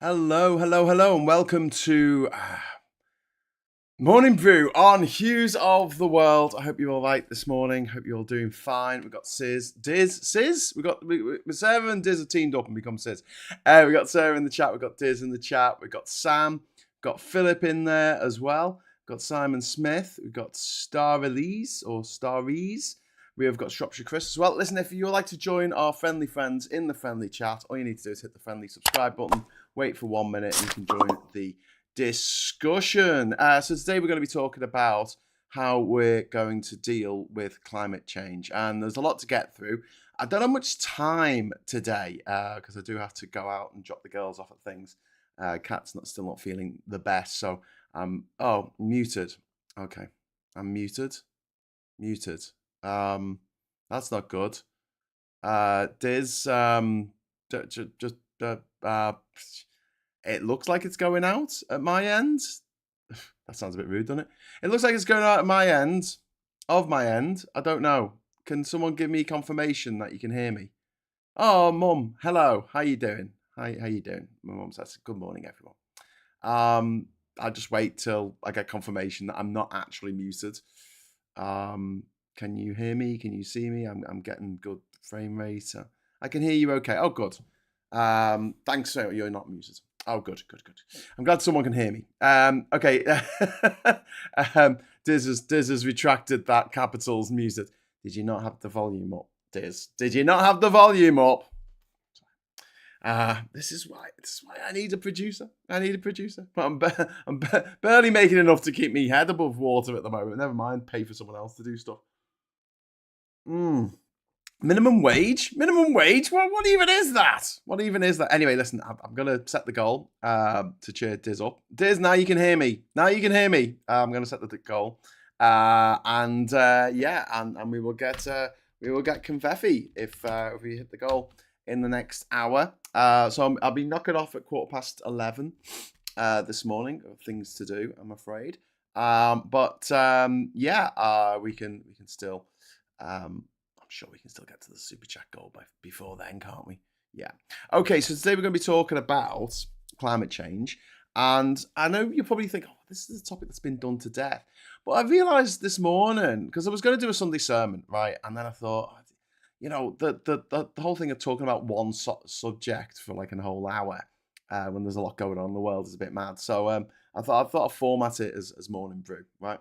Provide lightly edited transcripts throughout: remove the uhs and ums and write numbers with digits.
Hello, hello, hello, and welcome to Morning Brew on Hughes of the World. I hope you're all right this morning. Hope you're all doing fine. We've got Diz. Sarah and Diz have teamed up and become Sis. We got Sarah in the chat. We've got Diz in the chat. We've got Sam. We've got Philip in there as well. We've got Simon Smith. We've got Starries. We have got Shropshire Chris as well. Listen, if you would like to join our friendly friends in the friendly chat, all you need to do is hit the friendly subscribe button, wait for 1 minute, and you can join the discussion. So today we're going to be talking about how we're going to deal with climate change. And there's a lot to get through. I don't have much time today because I do have to go out and drop the girls off at things. Kat's still not feeling the best. So muted. Okay, I'm muted. That's not good. Diz, it looks like it's going out at my end. That sounds a bit rude, doesn't it? It looks like it's going out at my end. Of my end. I don't know. Can someone give me confirmation that you can hear me? Oh, Mum. Hello. How you doing? How you doing? My mum says, good morning, everyone. I'll just wait till I get confirmation that I'm not actually muted. Can you hear me? Can you see me? I'm getting good frame rate. I can hear you okay. Oh, good. Thanks. So you're not muted. Oh, good. I'm glad someone can hear me. Okay. Diz has retracted that capital's muted. Did you not have the volume up, Diz? Did you not have the volume up? This is why I need a producer. But I'm barely making enough to keep me head above water at the moment. Never mind, pay for someone else to do stuff. Minimum wage? What even is that? Anyway, listen, I'm going to set the goal to cheer Diz up. Diz, now you can hear me. I'm going to set the goal. And we will get confetti if we hit the goal in the next hour. So I'll be knocking off at 11:15 this morning. Things to do, I'm afraid. We can still. I'm sure we can still get to the super chat goal before then, can't we? Yeah. Okay, so today we're going to be talking about climate change. And I know you probably think, this is a topic that's been done to death. But I realised this morning, because I was going to do a Sunday sermon, right? And then I thought, the whole thing of talking about one subject for like a whole hour when there's a lot going on in the world is a bit mad. So I thought I'd format it as Morning Brew, right?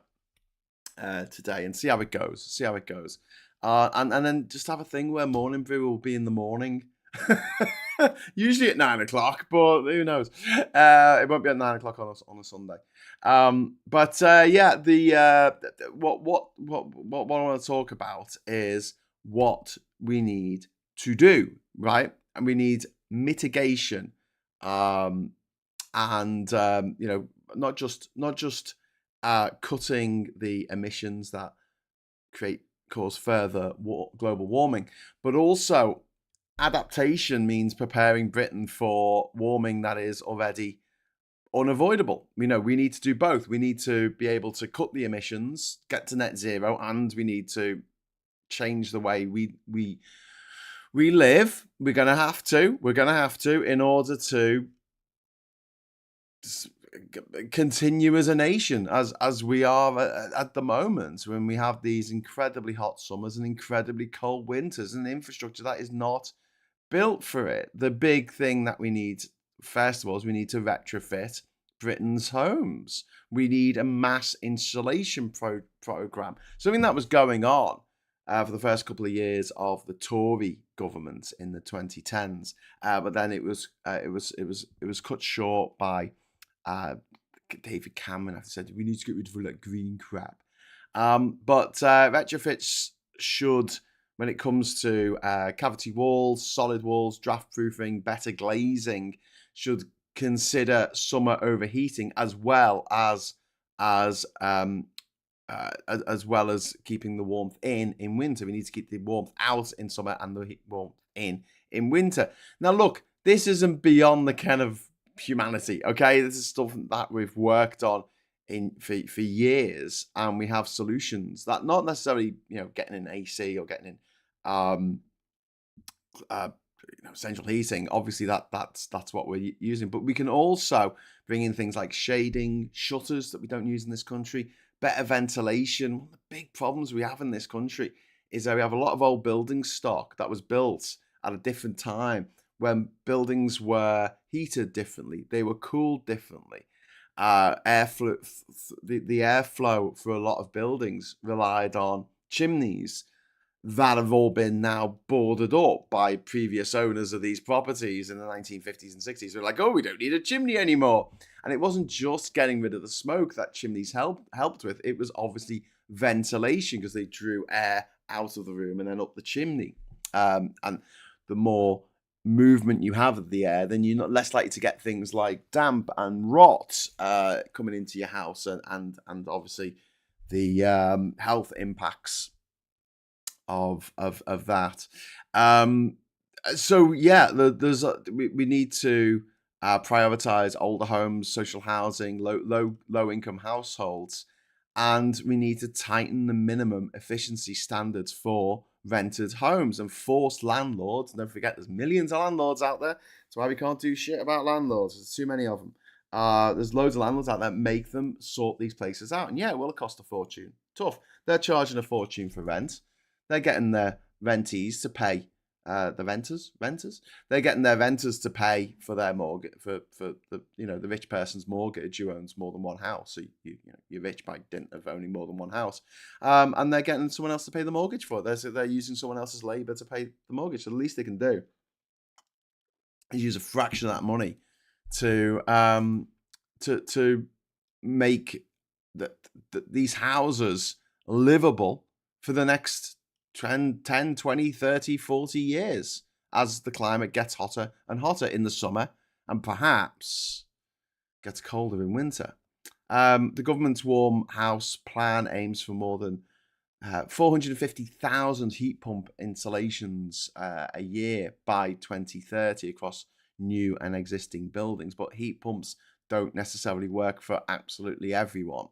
Today and see how it goes. And then just have a thing where Morning Brew will be in the morning. Usually at 9 o'clock, but who knows? It won't be at 9 o'clock on a Sunday. What I want to talk about is what we need to do, right? And we need mitigation, not just cutting the emissions that cause further global warming, but also adaptation means preparing Britain for warming that is already unavoidable. We need to do both. We need to be able to cut the emissions, get to net zero, and we need to change the way we live. We're going to have to in order to continue as a nation as we are at the moment, when we have these incredibly hot summers and incredibly cold winters and infrastructure that is not built for it. The big thing that we need, first of all, is we need to retrofit Britain's homes. We need a mass insulation program, something that was going on for the first couple of years of the Tory government in the 2010s, but then it was cut short by David Cameron. After said we need to get rid of all that green crap. But retrofits should, when it comes to cavity walls, solid walls, draft proofing, better glazing, should consider summer overheating as well as keeping the warmth in winter. We need to keep the warmth out in summer and the warmth in winter. Now, look, this isn't beyond the kind of humanity, okay? This is stuff that we've worked on for years, and we have solutions that not necessarily, getting an AC or getting in central heating, obviously that's what we're using. But we can also bring in things like shading, shutters that we don't use in this country, better ventilation. One of the big problems we have in this country is that we have a lot of old building stock that was built at a different time when buildings were heated differently, they were cooled differently. Airflow, the airflow for a lot of buildings relied on chimneys that have all been now boarded up by previous owners of these properties in the 1950s and 60s. They're like, oh, we don't need a chimney anymore. And it wasn't just getting rid of the smoke that chimneys helped with. It was obviously ventilation, because they drew air out of the room and then up the chimney. And the more movement you have of the air, then you're not less likely to get things like damp and rot coming into your house, and obviously the health impacts of that. So yeah, we need to prioritize older homes, social housing, low income households, and we need to tighten the minimum efficiency standards for rented homes and force landlords. Don't forget, there's millions of landlords out there. That's why we can't do shit about landlords. There's too many of them. There's loads of landlords out there. Make them sort these places out, and yeah, it will cost a fortune. Tough. They're charging a fortune for rent. They're getting their rentees to pay the renters. They're getting their renters to pay for their mortgage, for the the rich person's mortgage who owns more than one house. So you're rich by dint of owning more than one house, and they're getting someone else to pay the mortgage for it. They're using someone else's labour to pay the mortgage. So the least they can do is use a fraction of that money to make these houses livable for the next 10, 20, 30, 40 years as the climate gets hotter and hotter in the summer and perhaps gets colder in winter. The government's warm house plan aims for more than 450,000 heat pump installations a year by 2030 across new and existing buildings. But heat pumps don't necessarily work for absolutely everyone.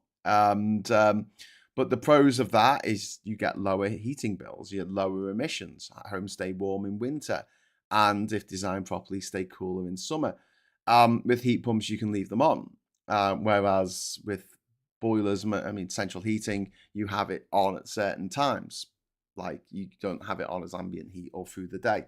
But the pros of that is you get lower heating bills, you get lower emissions. Homes stay warm in winter, and if designed properly, stay cooler in summer. With heat pumps, you can leave them on, whereas with boilers, central heating, you have it on at certain times. Like, you don't have it on as ambient heat or through the day.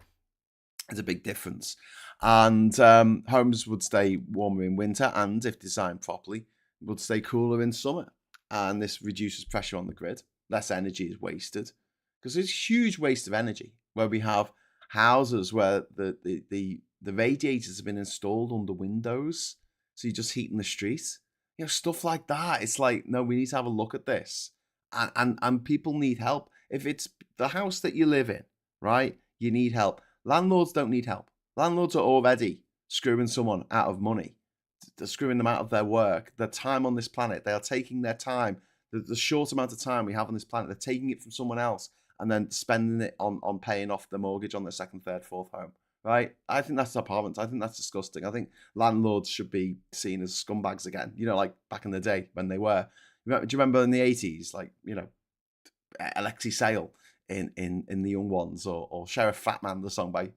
There's a big difference. And homes would stay warmer in winter, and if designed properly, would stay cooler in summer. And this reduces pressure on the grid. Less energy is wasted, because there's huge waste of energy where we have houses where the radiators have been installed under windows, so you're just heating the street. Stuff like that. It's like, no, we need to have a look at this, and people need help. If it's the house that you live in, right, you need help. Landlords don't need help. Landlords are already screwing someone out of money. They're screwing them out of their work, their time on this planet. They are taking their time, the short amount of time we have on this planet, they're taking it from someone else and then spending it on paying off the mortgage on their second, third, fourth home, right? I think that's abhorrent. I think that's disgusting. I think landlords should be seen as scumbags again, like back in the day when they were. Do you remember in the 80s, like, Alexei Sale in The Young Ones, or Sheriff Fatman, the song by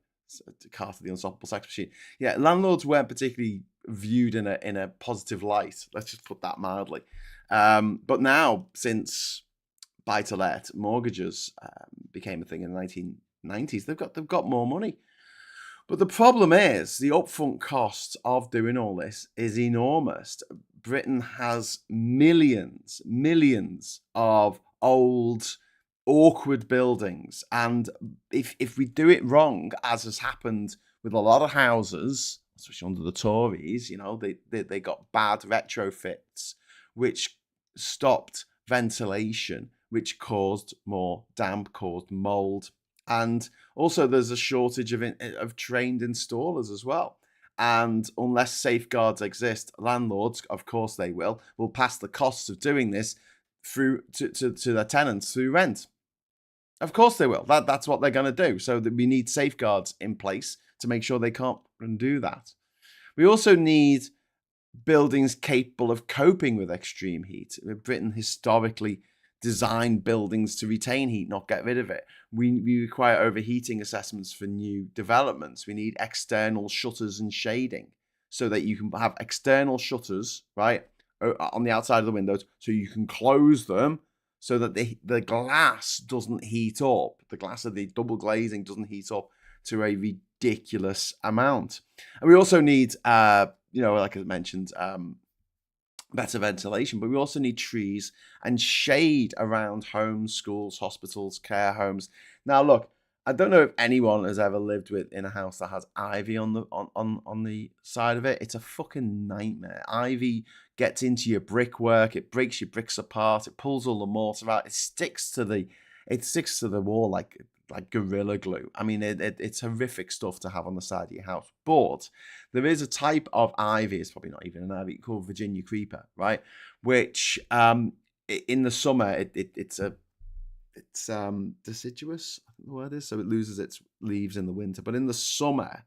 Carter the Unstoppable Sex Machine? Yeah, landlords weren't particularly viewed in a positive light. Let's just put that mildly. But now, since buy-to-let mortgages became a thing in the 1990s, they've got more money. But the problem is the upfront cost of doing all this is enormous. Britain has millions of old, awkward buildings, and if we do it wrong, as has happened with a lot of houses, especially under the Tories, they got bad retrofits, which stopped ventilation, which caused more damp, caused mold. And also there's a shortage of trained installers as well. And unless safeguards exist, landlords, of course they will pass the costs of doing this through to their tenants through rent. Of course they will. That's what they're going to do. So that we need safeguards in place to make sure they can't do that. We also need buildings capable of coping with extreme heat. Britain historically design buildings to retain heat, not get rid of it. We require overheating assessments for new developments. We need external shutters and shading so that you can have external shutters, right, on the outside of the windows, so you can close them so that the glass doesn't heat up. The glass of the double glazing doesn't heat up to a ridiculous amount. And we also need, like I mentioned, better ventilation, but we also need trees and shade around homes, schools, hospitals, care homes. Now, look, I don't know if anyone has ever lived in a house that has ivy on the side of it. It's a fucking nightmare. Ivy gets into your brickwork, it breaks your bricks apart, it pulls all the mortar out, it sticks to the wall like gorilla glue. I mean, it's horrific stuff to have on the side of your house. But there is a type of ivy, it's probably not even an ivy, called Virginia creeper, right? Which in the summer it's deciduous, I think the word is, so it loses its leaves in the winter. But in the summer,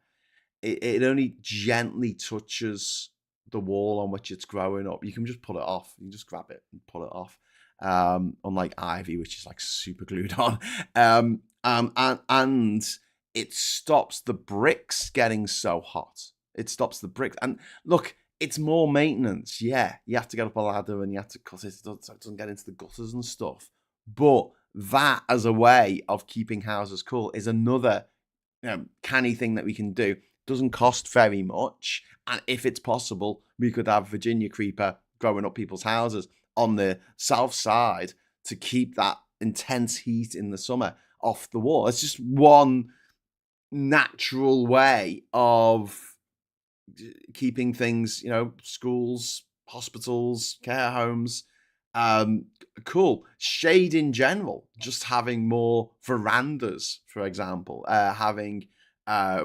it only gently touches the wall on which it's growing up. You can just pull it off. You can just grab it and pull it off. Unlike ivy, which is like super glued on. And it stops the bricks getting so hot. It stops the bricks. And look, it's more maintenance. Yeah, you have to get up a ladder and you have to cut it so it doesn't get into the gutters and stuff. But that as a way of keeping houses cool is another canny thing that we can do. Doesn't cost very much. And if it's possible, we could have Virginia creeper growing up people's houses on the south side to keep that intense heat in the summer off the wall. It's just one natural way of keeping things, schools, hospitals, care homes, cool. Shade in general, just having more verandas, for example, having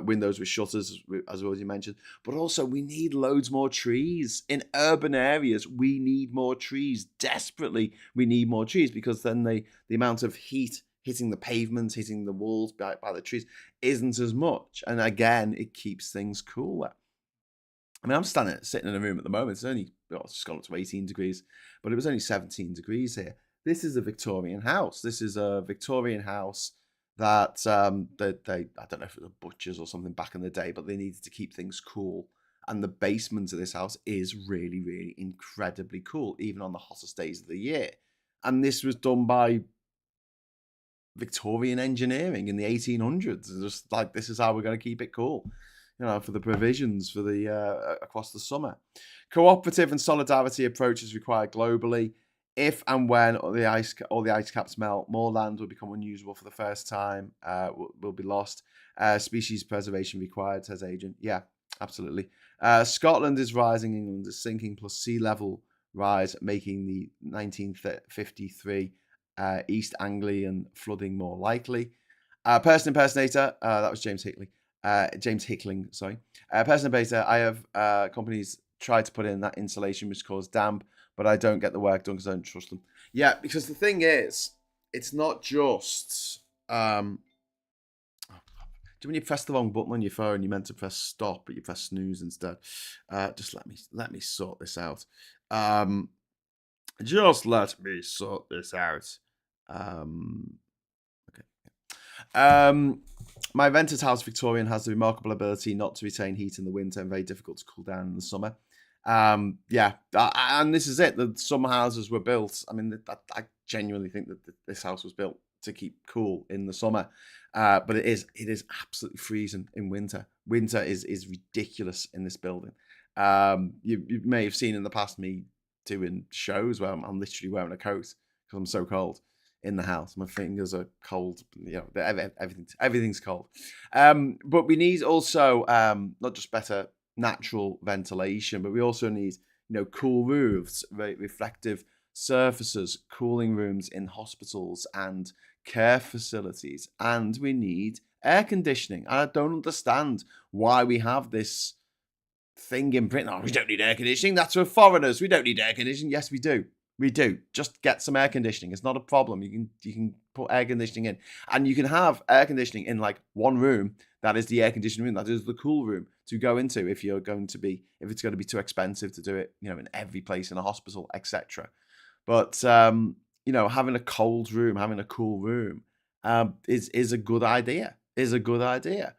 windows with shutters, as already mentioned. But also, we need loads more trees. In urban areas, we need more trees. Desperately, we need more trees, because then the amount of heat hitting the pavements, hitting the walls by the trees isn't as much. And again, it keeps things cooler. I mean, I'm sitting in a room at the moment. It's just gone up to 18 degrees, but it was only 17 degrees here. This is a Victorian house. This is a Victorian house that they I don't know if it was a butcher's or something back in the day, but they needed to keep things cool. And the basement of this house is really, really incredibly cool, even on the hottest days of the year. And this was done by Victorian engineering in the 1800s. It's just like, this is how we're going to keep it cool, for the provisions for the across the summer. Cooperative and solidarity approaches required globally. If and when all the ice caps melt, more land will become unusable for the first time, will be lost. Species preservation required, says Adrian. Yeah, absolutely. Scotland is rising, England is sinking, plus sea level rise, making the 1953 East Anglian flooding more likely. Person impersonator, that was James Hickling, sorry. Person impersonator, I have companies try to put in that insulation which caused damp, but I don't get the work done because I don't trust them. Yeah, because the thing is, it's not just when you press the wrong button on your phone, you're meant to press stop, but you press snooze instead. Just let me sort this out. Just let me sort this out. Okay. My rented house, Victorian, has the remarkable ability not to retain heat in the winter and very difficult to cool down in the summer. And this is it. The summer houses were built. I mean, I genuinely think that this house was built to keep cool in the summer, but it is absolutely freezing in winter. Winter is ridiculous in this building. You may have seen in the past me doing shows where I'm literally wearing a coat because I'm so cold in the house. My fingers are cold. Everything's cold. But we need also not just better natural ventilation, but we also need cool roofs, reflective surfaces, cooling rooms in hospitals and care facilities, and we need air conditioning. And I don't understand why we have this thing in Britain. Oh, we don't need air conditioning. That's for foreigners. We don't need air conditioning. Yes, we do. We do. Just get some air conditioning. It's not a problem. You can put air conditioning in, and you can have air conditioning in like one room. That is the air conditioning room. That is the cool room to go into if it's going to be too expensive to do it, in every place in a hospital, etc. But having a cold room, having a cool room, is a good idea. Is a good idea.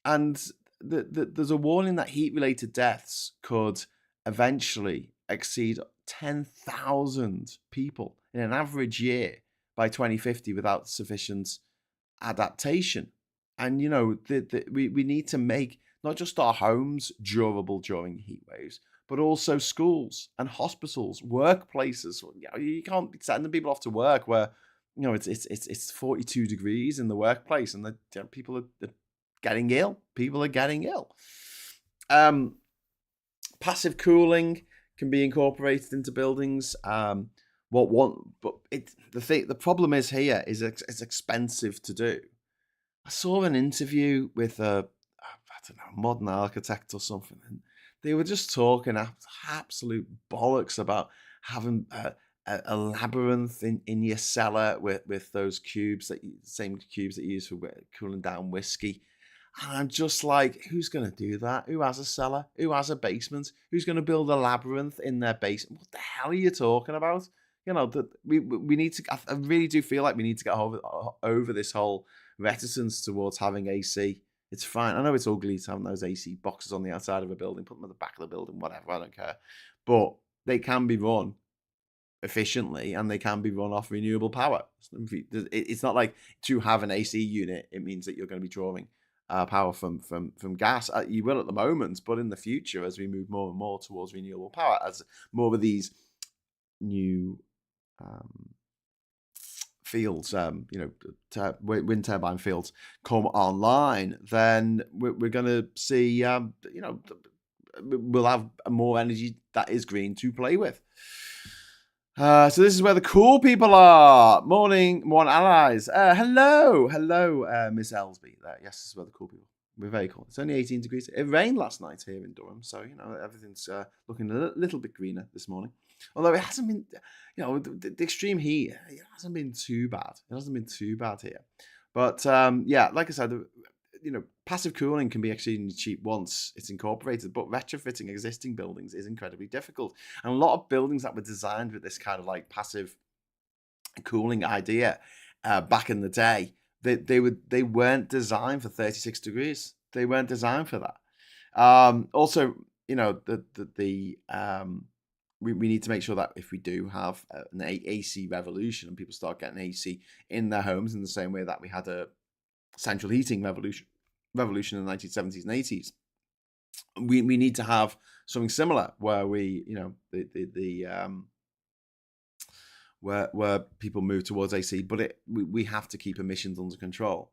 And there's a warning that heat-related deaths could eventually exceed 10,000 people in an average year by 2050 without sufficient adaptation. And we need to make not just our homes durable during heat waves, but also schools and hospitals, workplaces. You can't be sending people off to work where it's 42 degrees in the workplace, and people are getting ill. People are getting ill. Passive cooling can be incorporated into buildings. The problem is here is it's expensive to do. I saw an interview with I don't know, modern architect or something, and they were just talking absolute bollocks about having a labyrinth in your cellar with those cubes same cubes that you use for cooling down whiskey. And I'm just like, who's going to do that? Who has a cellar? Who has a basement? Who's going to build a labyrinth in their basement? What the hell are you talking about? We need to. I really do feel like we need to get over this whole reticence towards having AC. It's fine. I know it's ugly to have those AC boxes on the outside of a building, put them at the back of the building, whatever. I don't care, but they can be run efficiently and they can be run off renewable power. It's not like to have an AC unit, it means that you're going to be drawing power from gas. You will at the moment, but in the future, as we move more and more towards renewable power, as more of these new fields, wind turbine fields come online, then we're going to see, we'll have more energy that is green to play with. So this is where the cool people are. Morning allies. Hello, Miss Ellsby. Yes, this is where the cool people. We're very cool. It's only 18 degrees. It rained last night here in Durham, so everything's looking a little bit greener this morning. Although it hasn't been, the extreme heat. It hasn't been too bad. It hasn't been too bad here. But like I said, passive cooling can be exceedingly cheap once it's incorporated, but retrofitting existing buildings is incredibly difficult. And a lot of buildings that were designed with this kind of like passive cooling idea back in the day, they weren't designed for 36 degrees. They weren't designed for that. Also, we need to make sure that if we do have an AC revolution and people start getting AC in their homes in the same way that we had a central heating revolution in the 1970s and 80s, we need to have something similar where we where people move towards AC, but we have to keep emissions under control.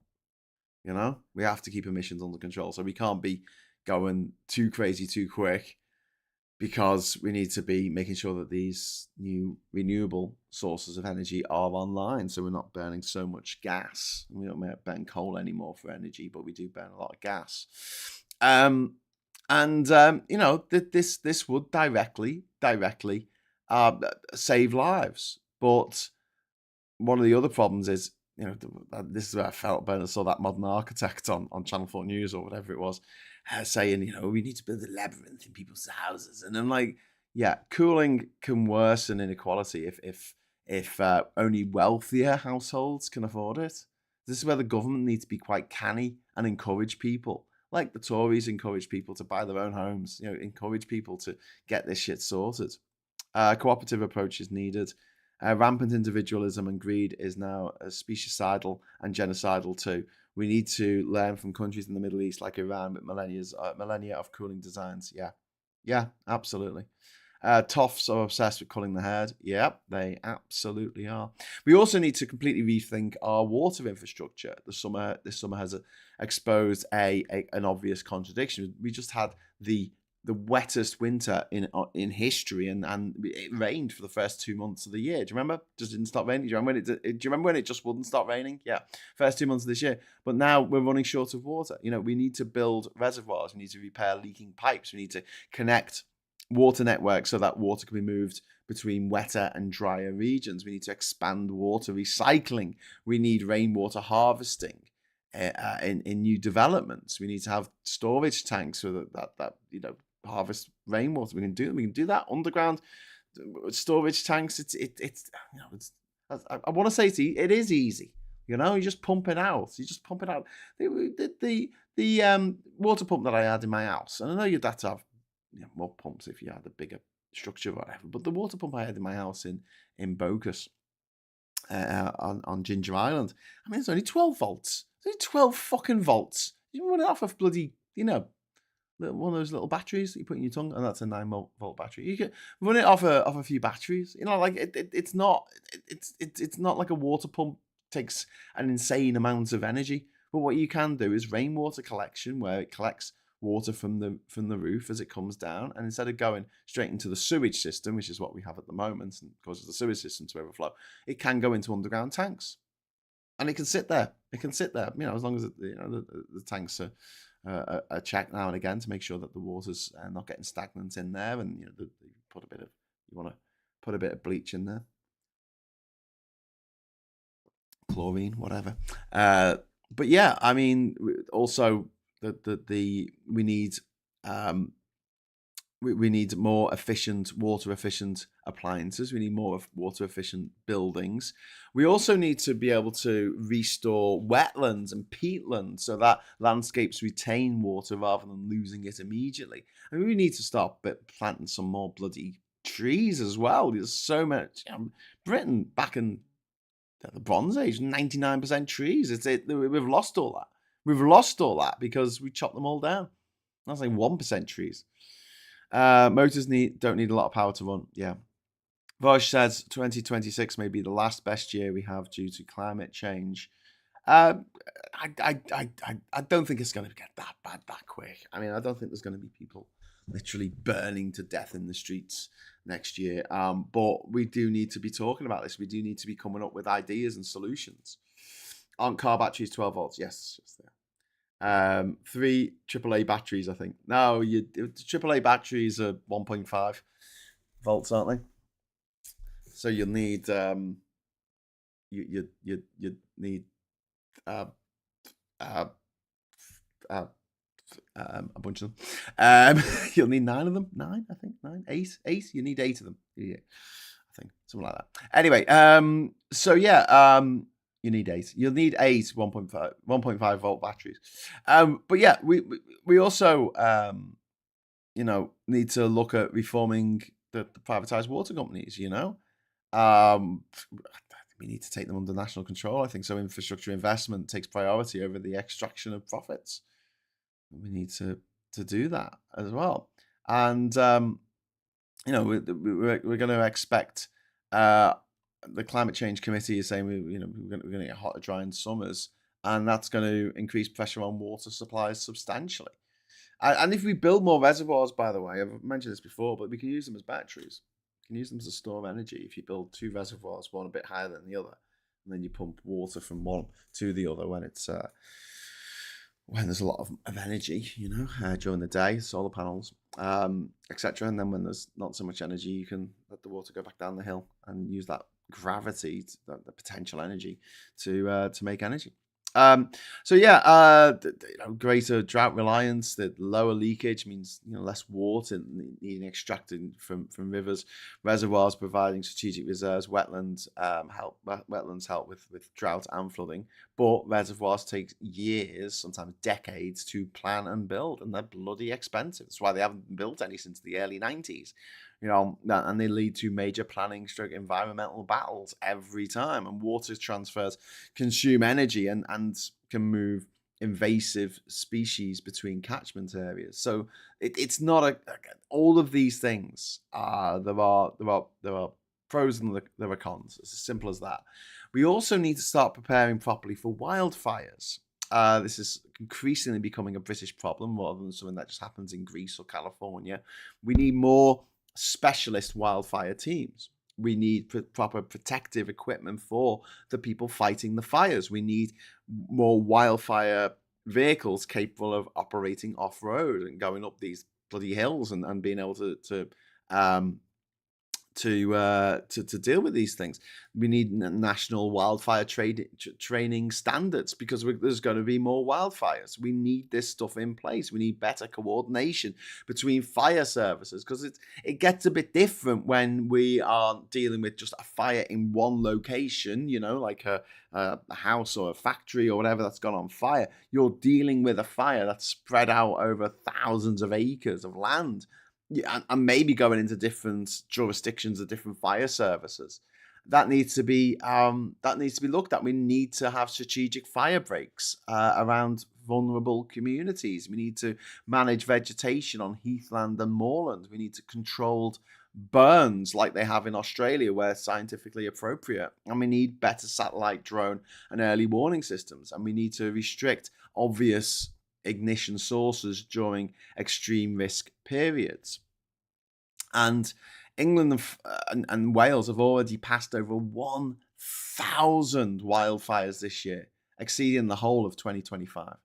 We have to keep emissions under control, so we can't be going too crazy too quick, because we need to be making sure that these new renewable sources of energy are online, so we're not burning so much gas. We don't burn coal anymore for energy, but we do burn a lot of gas. This would directly save lives. But one of the other problems is, this is where I felt when I saw that modern architect on Channel 4 News or whatever it was, saying, we need to build a labyrinth in people's houses. And I'm like, yeah, cooling can worsen inequality if only wealthier households can afford it. This is where the government needs to be quite canny and encourage people, like the Tories encourage people to buy their own homes, encourage people to get this shit sorted. Cooperative approach is needed. Rampant individualism and greed is now speciecidal and genocidal too. We need to learn from countries in the Middle East like Iran with millennia of cooling designs. Yeah, absolutely. Toffs are obsessed with culling the herd. Yeah, they absolutely are. We also need to completely rethink our water infrastructure. This summer has exposed an obvious contradiction. We just had the wettest winter in history, and it rained for the first 2 months of the year. Do you remember? Just didn't stop raining. Do you remember when it just wouldn't stop raining? Yeah, first 2 months of this year. But now we're running short of water. We need to build reservoirs. We need to repair leaking pipes. We need to connect water networks so that water can be moved between wetter and drier regions. We need to expand water recycling. We need rainwater harvesting in new developments. We need to have storage tanks so that harvest rainwater. We can do that underground storage tanks. It's I want to say it is easy. You just pump it out. You just pump it out. The water pump that I had in my house, and I know you'd have to have more pumps if you had a bigger structure or whatever. But the water pump I had in my house in Bogus on Ginger Island, I mean, it's only 12 volts. It's only 12 fucking volts. You can run it off of bloody, one of those little batteries that you put in your tongue, and that's a 9-volt battery. You can run it off a few batteries. Like it's not like a water pump takes an insane amount of energy. But what you can do is rainwater collection, where it collects water from the roof as it comes down, and instead of going straight into the sewage system, which is what we have at the moment, and causes the sewage system to overflow, it can go into underground tanks, and it can sit there. It can sit there, as long as the tanks are checked now and again to make sure that the water's not getting stagnant in there, and you want to put a bit of bleach in there, chlorine, whatever. But yeah, I mean, also we need we need more water efficient appliances. We need more water efficient buildings. We also need to be able to restore wetlands and peatlands so that landscapes retain water rather than losing it immediately. And we need to start planting some more bloody trees as well. There's so much. Britain back in the Bronze Age, 99% trees. We've lost all that. We've lost all that because we chopped them all down. That's like 1% trees. Motors don't need a lot of power to run. Yeah. Vaj says 2026 may be the last best year we have due to climate change. I don't think it's going to get that bad that quick. I mean, I don't think there's going to be people literally burning to death in the streets next year. But we do need to be talking about this. We do need to be coming up with ideas and solutions. Aren't car batteries 12 volts? Yes, they are. 3 AAA batteries, I think. No, AAA batteries are 1.5 volts, aren't they? So you'll need you need a bunch of them. You'll need 9 of them. 9, I think. 9, 8. You need 8 of them. Yeah, I think something like that. Anyway, so yeah, you need 8. You'll need 8 1.5 volt batteries. But yeah, we also need to look at reforming the privatized water companies. We need to take them under national control. I think so. Infrastructure investment takes priority over the extraction of profits. We need to do that as well. And we're going to expect. The Climate Change Committee is saying we're going to get hotter, drying summers, and that's going to increase pressure on water supplies substantially. And if we build more reservoirs, by the way, I've mentioned this before, but we can use them as batteries. You can use them as a store of energy. If you build 2 reservoirs, one a bit higher than the other, and then you pump water from one to the other when there's a lot of energy, during the day, solar panels, etc. And then when there's not so much energy, you can let the water go back down the hill and use that gravity, the potential energy, to make energy. So yeah, greater drought reliance. The lower leakage means less water needing extracted from rivers, reservoirs providing strategic reserves. Wetlands help with drought and flooding, but reservoirs take years, sometimes decades, to plan and build, and they're bloody expensive. That's why they haven't been built any since the early 90s. And they lead to major planning stroke environmental battles every time. And water transfers consume energy and can move invasive species between catchment areas. So it's not all of these things. There are pros and there are cons. It's as simple as that. We also need to start preparing properly for wildfires. This is increasingly becoming a British problem rather than something that just happens in Greece or California. We need more specialist wildfire teams. We need proper protective equipment for the people fighting the fires. We need more wildfire vehicles capable of operating off-road and going up these bloody hills and being able to to deal with these things. We need national wildfire training standards because there's going to be more wildfires. We need this stuff in place. We need better coordination between fire services because it gets a bit different when we are dealing with just a fire in one location, like a house or a factory or whatever that's gone on fire. You're dealing with a fire that's spread out over thousands of acres of land. Yeah, and maybe going into different jurisdictions of different fire services. That needs to be looked at. We need to have strategic fire breaks around vulnerable communities. We need to manage vegetation on heathland and moorland. We need to control burns like they have in Australia where scientifically appropriate. And we need better satellite, drone, and early warning systems. And we need to restrict obvious ignition sources during extreme risk periods. And England and Wales have already passed over 1,000 wildfires this year, exceeding the whole of 2025.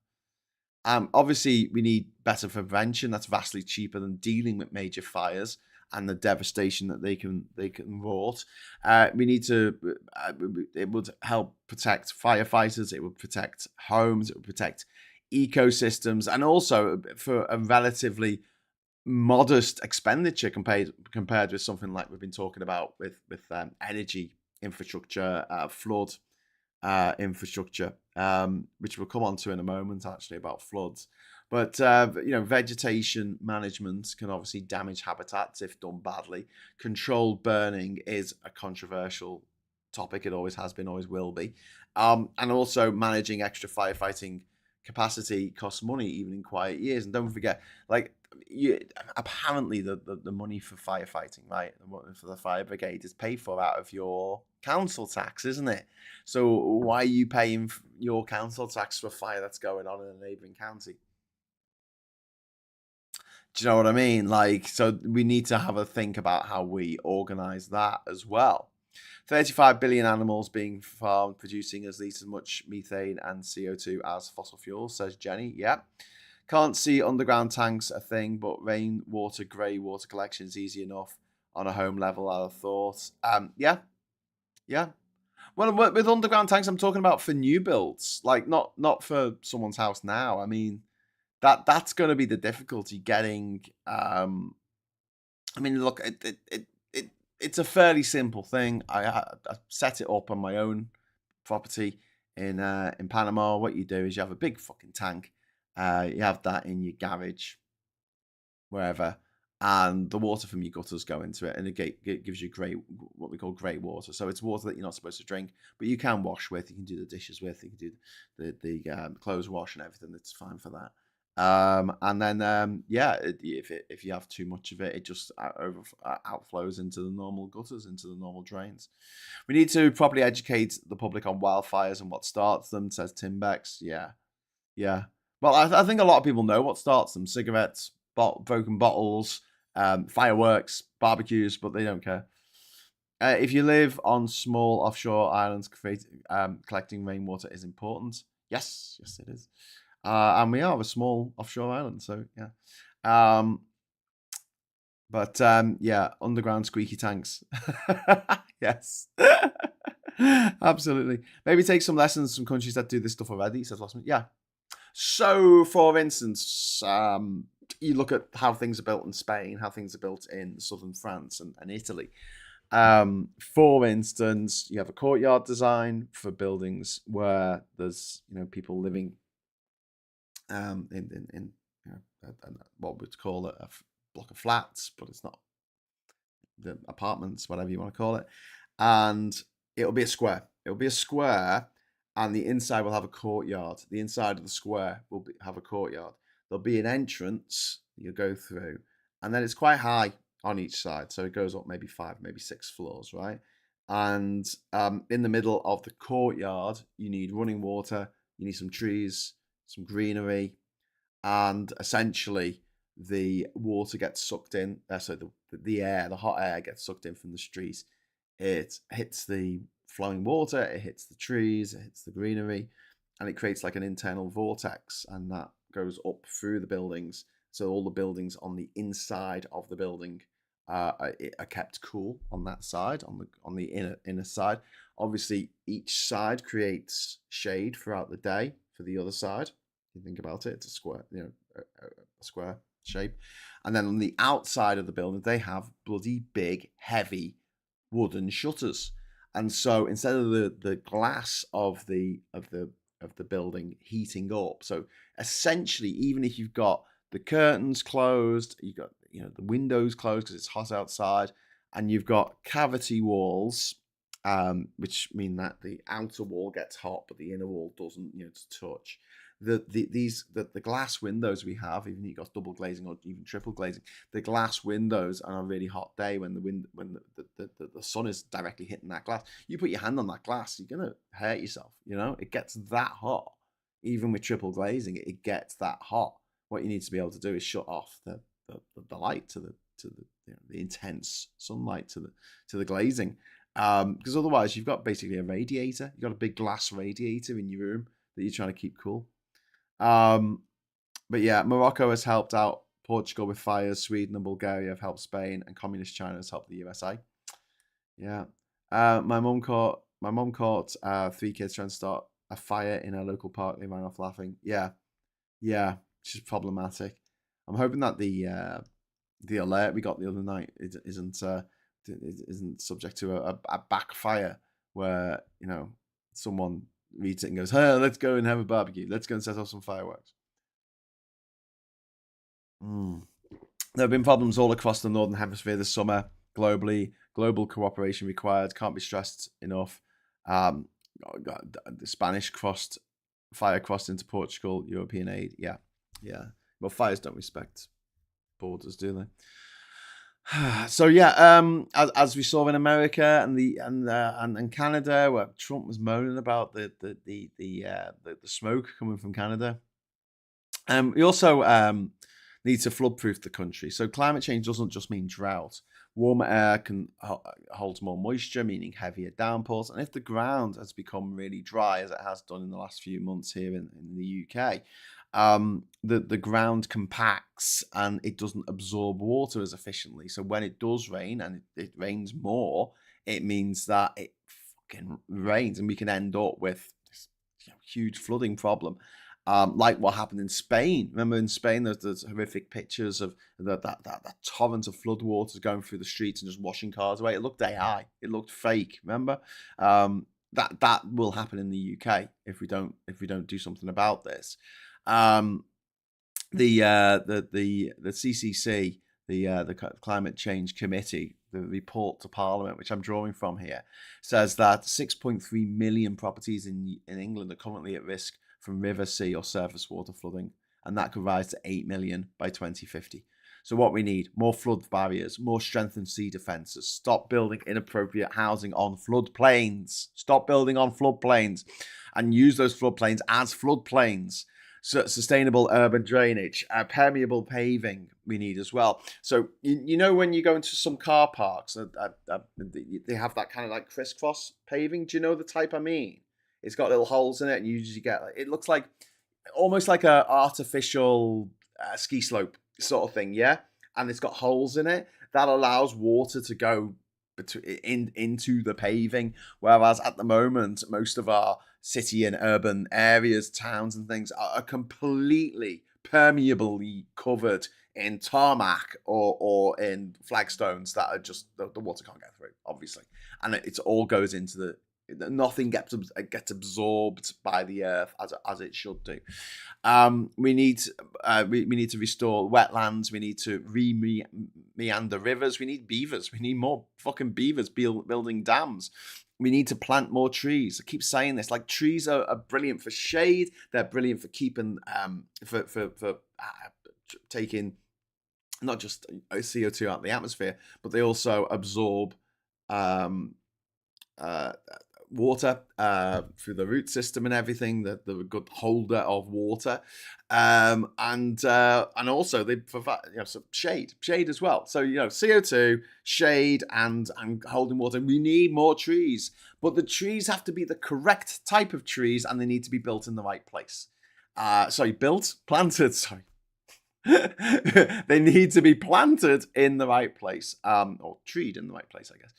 Obviously, we need better prevention. That's vastly cheaper than dealing with major fires and the devastation that they can wrought. We need to. It would help protect firefighters. It would protect homes. It would protect ecosystems, and also for a relatively modest expenditure compared with something like we've been talking about with energy infrastructure, flood infrastructure, which we'll come on to in a moment, actually, about floods. But vegetation management can obviously damage habitats if done badly. Controlled burning is a controversial topic. It always has been, always will be. And also managing extra firefighting capacity costs money, even in quiet years. And don't forget, apparently the money for firefighting, right, for the fire brigade is paid for out of your council tax, isn't it? So why are you paying your council tax for a fire that's going on in a neighbouring county? Do you know what I mean? So we need to have a think about how we organise that as well. 35 billion animals being farmed, producing at least as much methane and CO2 as fossil fuels, says Jenny. Yeah. Can't see underground tanks a thing, but rainwater, grey water collection is easy enough on a home level, I have thought. Yeah. Well, with underground tanks, I'm talking about for new builds, not for someone's house now. I mean, that's going to be the difficulty getting. Look, it's a fairly simple thing. I set it up on my own property in Panama. What you do is you have a big fucking tank. You have that in your garage, wherever, and the water from your gutters go into it, and it gives you what we call grey water. So it's water that you're not supposed to drink, but you can wash with. You can do the dishes with. You can do the clothes wash and everything. It's fine for that. And then if you have too much of it, it just outflows into the normal gutters, into the normal drains. We need to properly educate the public on wildfires and what starts them, says Timbex. Yeah. Well, I think a lot of people know what starts them: cigarettes, broken bottles, fireworks, barbecues, but they don't care. If you live on small offshore islands, collecting rainwater is important. Yes, it is. And we are a small offshore island, so yeah. Underground squeaky tanks. Yes. Absolutely. Maybe take some lessons from countries that do this stuff already, says Lossman. Yeah. So, for instance, you look at how things are built in Spain, how things are built in southern France and Italy. For instance, you have a courtyard design for buildings where there's people living in what we'd call a block of flats, but it's not the apartments, whatever you want to call it. And it'll be a square. And the inside will have a courtyard. The inside of the square will have a courtyard. There'll be an entrance you'll go through, and then it's quite high on each side, so it goes up maybe 5, maybe 6 floors, right? And in the middle of the courtyard, you need running water, you need some trees, some greenery, and essentially the water gets sucked in. So the hot air gets sucked in from the street. It hits the flowing water, it hits the trees, it hits the greenery, and it creates like an internal vortex, and that goes up through the buildings. So all the buildings on the inside of the building are kept cool on that side, on the inner side. Obviously, each side creates shade throughout the day for the other side. If you think about it, it's a square, a square shape. And then on the outside of the building, they have bloody big, heavy wooden shutters. And so instead of the glass of the building heating up, so essentially, even if you've got the curtains closed, you've got the windows closed because it's hot outside, and you've got cavity walls, which mean that the outer wall gets hot, but the inner wall doesn't, to touch. The glass windows we have, even if you've got double glazing or even triple glazing, the glass windows on a really hot day when the sun is directly hitting that glass, you put your hand on that glass, you're gonna hurt yourself. It gets that hot. Even with triple glazing, it gets that hot. What you need to be able to do is shut off the light to the intense sunlight to the glazing, because otherwise you've got basically a radiator. You've got a big glass radiator in your room that you're trying to keep cool. But yeah, Morocco has helped out Portugal with fires. Sweden and Bulgaria have helped Spain, and communist China has helped the USA. Yeah. My mum caught 3 kids trying to start a fire in her local park. They ran off laughing. Yeah, which is problematic. I'm hoping that the alert we got the other night isn't subject to a backfire where someone reads it and goes, "Hey, let's go and have a barbecue. Let's go and set off some fireworks." There have been problems all across the Northern Hemisphere this summer. Global cooperation required. Can't be stressed enough. The Spanish fire crossed into Portugal. European aid. Yeah. Well, fires don't respect borders, do they? So yeah, as we saw in America and Canada, where Trump was moaning about the smoke coming from Canada. We also need to flood-proof the country. So climate change doesn't just mean drought. Warmer air can hold more moisture, meaning heavier downpours. And if the ground has become really dry, as it has done in the last few months here in the UK, the ground compacts and it doesn't absorb water as efficiently. So when it does rain and it rains more, it means that it fucking rains, and we can end up with this huge flooding problem. Like what happened in Spain. Remember in Spain, there's horrific pictures of that torrent of flood waters going through the streets and just washing cars away. It looked AI. It looked fake. Remember, that will happen in the UK if we don't do something about this. The CCC, the Climate Change Committee, the report to Parliament, which I'm drawing from here, says that 6.3 million properties in England are currently at risk from river, sea, or surface water flooding, and that could rise to 8 million by 2050. So what we need, more flood barriers, more strengthened sea defences, stop building inappropriate housing on floodplains, stop building on floodplains, and use those floodplains as floodplains. So sustainable urban drainage, permeable paving we need as well. So, when you go into some car parks, they have that kind of like crisscross paving. Do you know the type I mean? It's got little holes in it, and you usually get, it looks like almost like a artificial ski slope sort of thing, yeah? And it's got holes in it that allows water to go into the paving, whereas at the moment, most of our city and urban areas, towns and things are completely permeably covered in tarmac or in flagstones that are just, the water can't get through, obviously. And it all goes into nothing gets absorbed by the earth as it should do. We need to restore wetlands. We need to meander rivers. We need beavers. We need more fucking beavers building dams. We need to plant more trees. I keep saying this. Like, trees are brilliant for shade. They're brilliant for keeping for taking not just CO2 out of the atmosphere, but they also absorb water through the root system and everything. They're a good holder of water, and also they provide some shade as well. So CO2, shade, and holding water. We need more trees, but the trees have to be the correct type of trees, and they need to be built in the right place. Planted. Sorry. They need to be planted in the right place, or treed in the right place, I guess.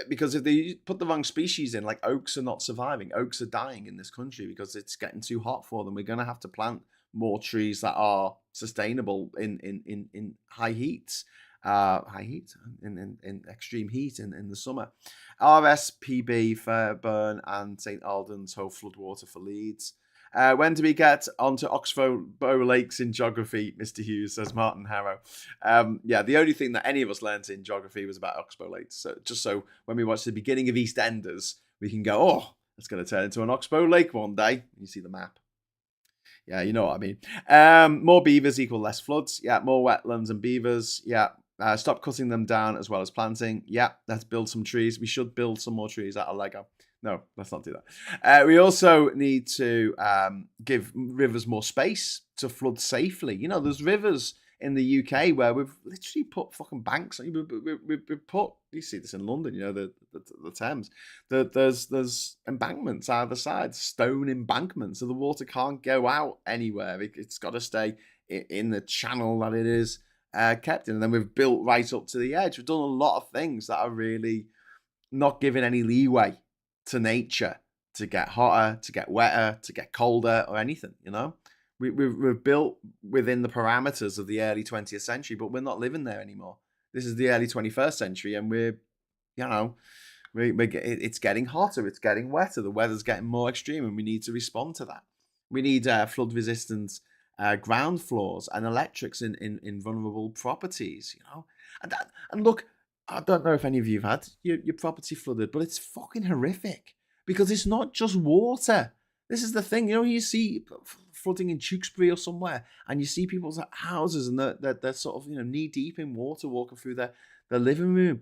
Because if they put the wrong species in, like oaks are not surviving. Oaks are dying in this country because it's getting too hot for them. We're going to have to plant more trees that are sustainable in high heats. High heat in extreme heat in the summer. RSPB, Fairburn, and St Albans hold floodwater for Leeds. When do we get onto Oxbow Lakes in geography, Mr. Hughes, says Martin Harrow. Yeah, the only thing that any of us learnt in geography was about Oxbow Lakes. So just so when we watch the beginning of EastEnders, we can go, oh, it's going to turn into an Oxbow Lake one day. You see the map. Yeah, you know what I mean. More beavers equal less floods. Yeah, more wetlands and beavers. Yeah. Stop cutting them down as well as planting. Yeah, let's build some trees. We should build some more trees out of Lego. No, let's not do that. We also need to give rivers more space to flood safely. You know, there's rivers in the UK where we've literally put fucking banks. We've put, you see this in London, you know, the Thames. There's embankments either side, stone embankments, so the water can't go out anywhere. It's got to stay in the channel that it is kept in. And then we've built right up to the edge. We've done a lot of things that are really not giving any leeway to nature to get hotter, to get wetter, to get colder, or anything. You know, we're built within the parameters of the early 20th century, but we're not living there anymore. This is the early 21st century, and it's getting hotter, it's getting wetter, the weather's getting more extreme, and we need to respond to that. We need flood resistant ground floors and electrics in vulnerable properties, you know. And look, I don't know if any of you have had your property flooded, but it's fucking horrific because it's not just water. This is the thing, you know, you see flooding in Tewkesbury or somewhere, and you see people's houses and they're sort of, you know, knee deep in water, walking through their living room,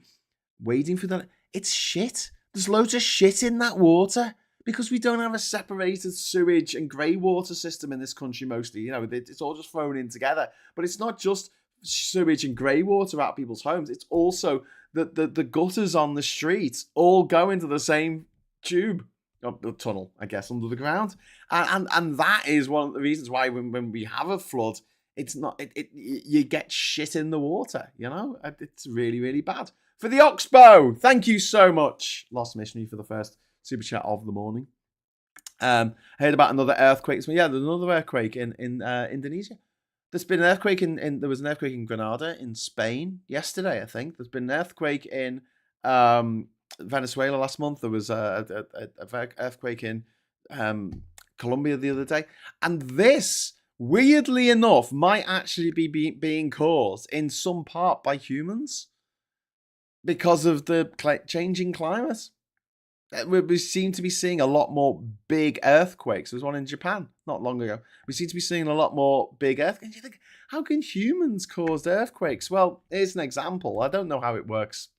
wading through that. It's shit. There's loads of shit in that water because we don't have a separated sewage and grey water system in this country mostly. You know, it's all just thrown in together. But it's not just sewage and grey water out of people's homes. It's also the gutters on the streets all go into the same tube, or the tunnel, I guess, under the ground. And that is one of the reasons why when we have a flood, it's not, you get shit in the water, you know? It's really, really bad. For the Oxbow, thank you so much, Lost Missionary, for the first super chat of the morning. I heard about another earthquake. Yeah, there's another earthquake in Indonesia. There's been an earthquake there was an earthquake in Granada in Spain yesterday, I think. There's been an earthquake in Venezuela last month. There was a earthquake in Colombia the other day. And this, weirdly enough, might actually be being caused in some part by humans because of the changing climate. We seem to be seeing a lot more big earthquakes. There was one in Japan not long ago. We seem to be seeing a lot more big earthquakes. You think, how can humans cause earthquakes? Well, here's an example. I don't know how it works.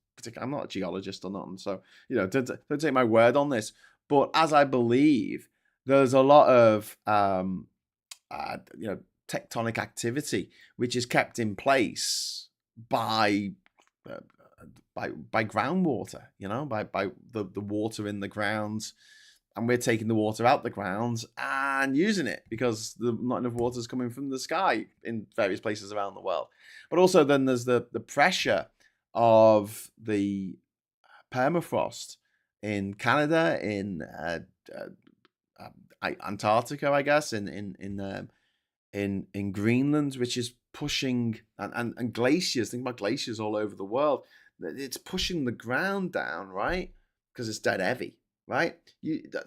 I'm not a geologist or nothing, so you know, don't take my word on this. But as I believe, there's a lot of tectonic activity which is kept in place by groundwater, you know, by the water in the ground, and we're taking the water out the ground and using it because not enough water is coming from the sky in various places around the world. But also then there's the pressure of the permafrost in Canada, in Antarctica, I guess, in Greenland, which is pushing and glaciers. Think about glaciers all over the world. It's pushing the ground down, right? Because it's dead heavy, right?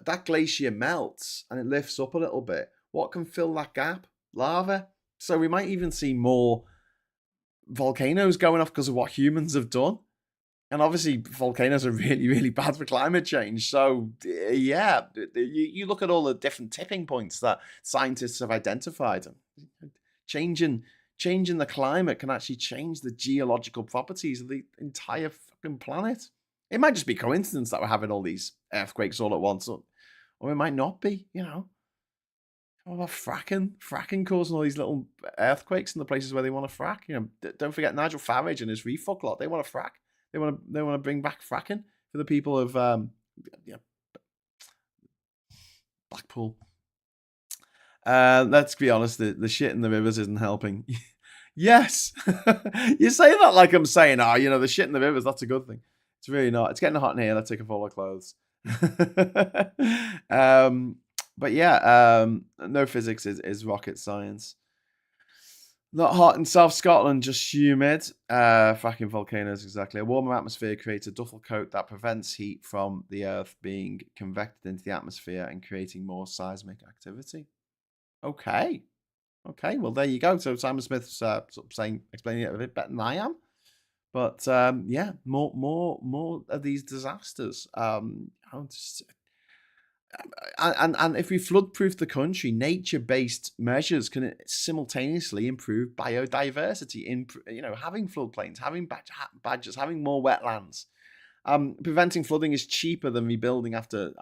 That glacier melts and it lifts up a little bit. What can fill that gap? Lava. So we might even see more volcanoes going off because of what humans have done. And obviously, volcanoes are really, really bad for climate change. So, yeah, you look at all the different tipping points that scientists have identified. Changing the climate can actually change the geological properties of the entire fucking planet. It might just be coincidence that we're having all these earthquakes all at once, or it might not be, you know. What about fracking causing all these little earthquakes in the places where they want to frack? You know, don't forget Nigel Farage and his refuck lot. They want to frack. They want to bring back fracking for the people of Blackpool. Let's be honest, the shit in the rivers isn't helping. Yes. You say that like I'm saying, "Oh, the shit in the rivers, that's a good thing." It's really not. It's getting hot in here. Let's take off all our clothes. Um, but yeah, no physics is rocket science. Not hot in South Scotland, just humid. Fracking volcanoes, exactly. A warmer atmosphere creates a duffel coat that prevents heat from the Earth being convected into the atmosphere and creating more seismic activity. Okay. Okay, well, there you go. So Simon Smith's sort of explaining it a bit better than I am. But yeah, more of these disasters. And if we flood-proof the country, nature-based measures can simultaneously improve biodiversity. Having floodplains, having badgers, having more wetlands. Preventing flooding is cheaper than rebuilding after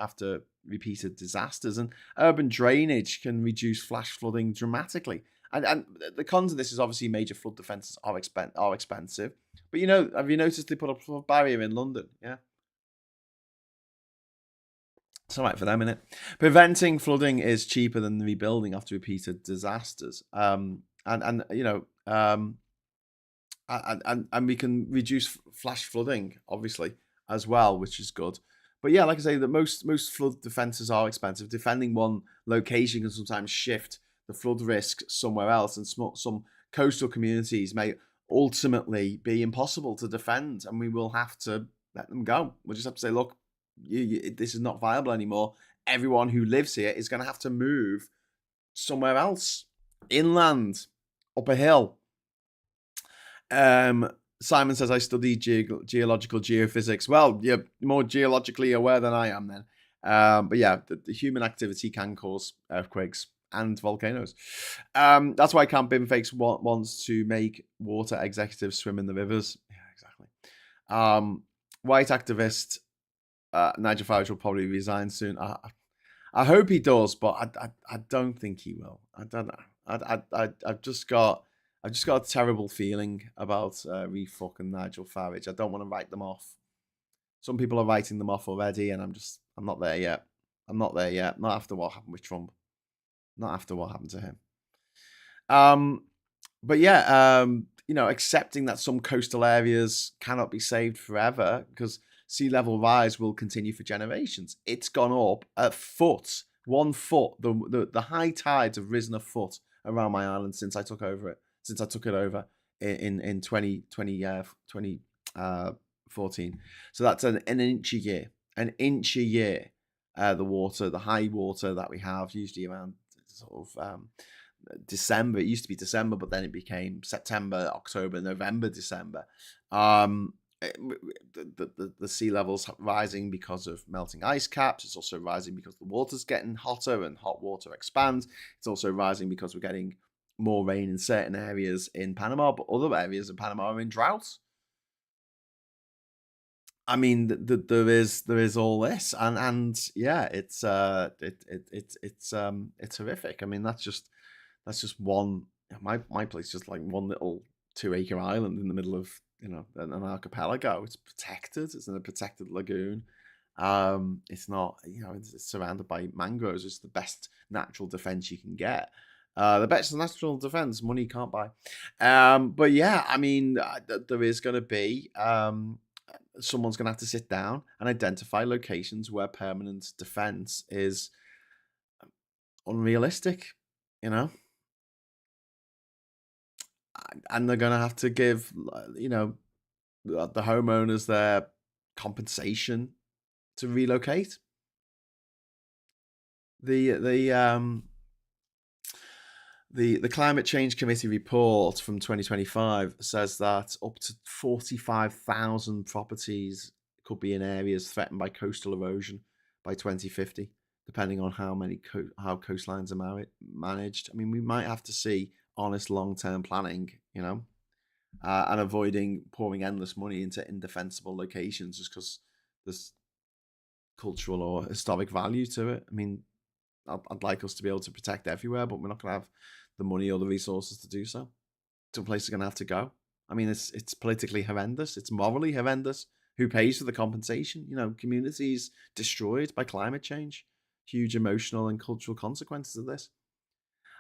repeated disasters, and urban drainage can reduce flash flooding dramatically. And the cons of this is obviously major flood defences are expensive. But have you noticed they put up a flood barrier in London? Yeah. It's all right for them, innit? Preventing flooding is cheaper than rebuilding after repeated disasters. And we can reduce flash flooding, obviously, as well, which is good. But yeah, like I say, that most flood defences are expensive. Defending one location can sometimes shift the flood risk somewhere else, and some coastal communities may ultimately be impossible to defend, and we will have to let them go. We'll just have to say, look, this is not viable anymore. Everyone who lives here is going to have to move somewhere else, inland, up a hill. Simon says, I study geological geophysics. Well, you're more geologically aware than I am then. But yeah, the human activity can cause earthquakes and volcanoes. That's why Camp Binfakes wants to make water executives swim in the rivers. Yeah, exactly. White activist Nigel Farage will probably resign soon. I hope he does, but I don't think he will. I don't know. I've just got a terrible feeling about fucking Nigel Farage. I don't want to write them off. Some people are writing them off already, and I'm not there yet. I'm not there yet. Not after what happened with Trump. Not after what happened to him. But yeah, accepting that some coastal areas cannot be saved forever because sea level rise will continue for generations. It's gone up a foot, 1 foot. The high tides have risen a foot around my island since I took over it. Since I took it over in 2014. So that's an inch a year. An inch a year. The high water that we have, usually around sort of December. It used to be December, but then it became September, October, November, December. The sea levels rising because of melting ice caps. It's also rising because the water's getting hotter and hot water expands. It's also rising because we're getting more rain in certain areas in Panama, but other areas in Panama are in drought. I mean, there is all this, and yeah, it's horrific. I mean, that's just one. My place is just like one little 2-acre island in the middle of an archipelago. It's protected. It's in a protected lagoon. It's not it's surrounded by mangroves. It's the best natural defense you can get. The best natural defense money can't buy. But yeah, I mean, there is going to be someone's going to have to sit down and identify locations where permanent defense is unrealistic. And they're going to have to give the homeowners their compensation to relocate. The Climate Change Committee report from 2025 says that up to 45,000 properties could be in areas threatened by coastal erosion by 2050, depending on how coastlines are managed. I mean, we might have to see honest long-term planning, and avoiding pouring endless money into indefensible locations just because there's cultural or historic value to it. I mean, I'd like us to be able to protect everywhere, but we're not going to have the money or the resources to do so. Some places are going to have to go. I mean, it's politically horrendous. It's morally horrendous. Who pays for the compensation? Communities destroyed by climate change. Huge emotional and cultural consequences of this.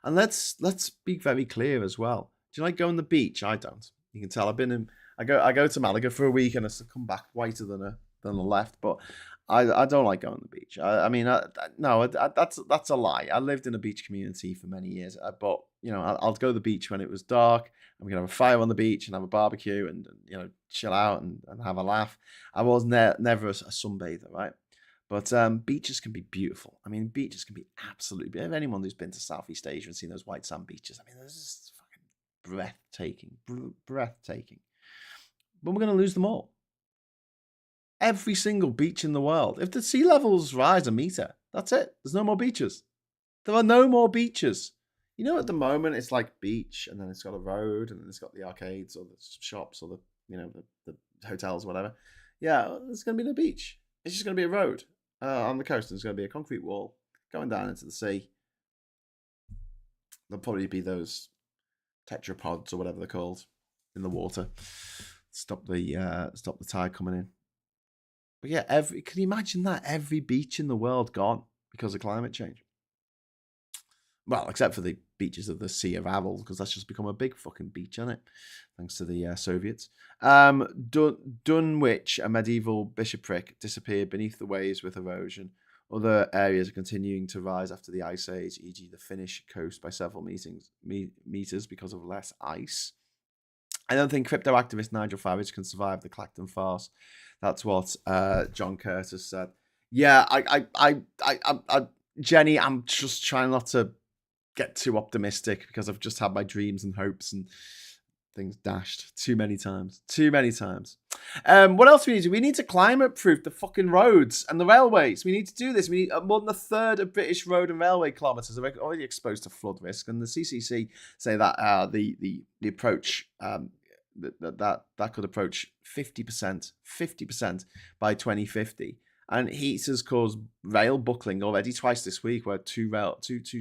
And let's be very clear as well. Do you like going to the beach? I don't. You can tell I've been in. I go to Malaga for a week and I still come back whiter than the left. But I don't like going to the beach. No, that's a lie. I lived in a beach community for many years, but I'll go to the beach when it was dark, and we can have a fire on the beach and have a barbecue and chill out and have a laugh. I was never a sunbather, right? But beaches can be beautiful. I mean, beaches can be absolutely. Anyone who's been to Southeast Asia and seen those white sand beaches, I mean, this is fucking breathtaking, breathtaking. But we're going to lose them all. Every single beach in the world. If the sea levels rise a meter, that's it. There's no more beaches. There are no more beaches. At the moment it's like beach, and then it's got a road, and then it's got the arcades or the shops or the hotels, whatever. Yeah, there's going to be no beach. It's just going to be a road on the coast. There's going to be a concrete wall going down into the sea. There'll probably be those tetrapods or whatever they're called in the water. Stop the tide coming in. But yeah, can you imagine that? Every beach in the world gone because of climate change. Well, except for the beaches of the Sea of Aral, because that's just become a big fucking beach, hasn't it? Thanks to the Soviets. Dunwich, a medieval bishopric, disappeared beneath the waves with erosion. Other areas are continuing to rise after the Ice Age, e.g. the Finnish coast by several meters because of less ice. I don't think crypto activist Nigel Farage can survive the Clacton farce. That's what John Curtis said. Yeah, Jenny, I'm just trying not to get too optimistic because I've just had my dreams and hopes and things dashed too many times. What else do we need to do? We need to climate proof the fucking roads and the railways. We need to do this. We need more than a third of British road and railway kilometres are already exposed to flood risk, and the CCC say that the approach that could approach 50% by 2050. And heat has caused rail buckling already twice this week, where two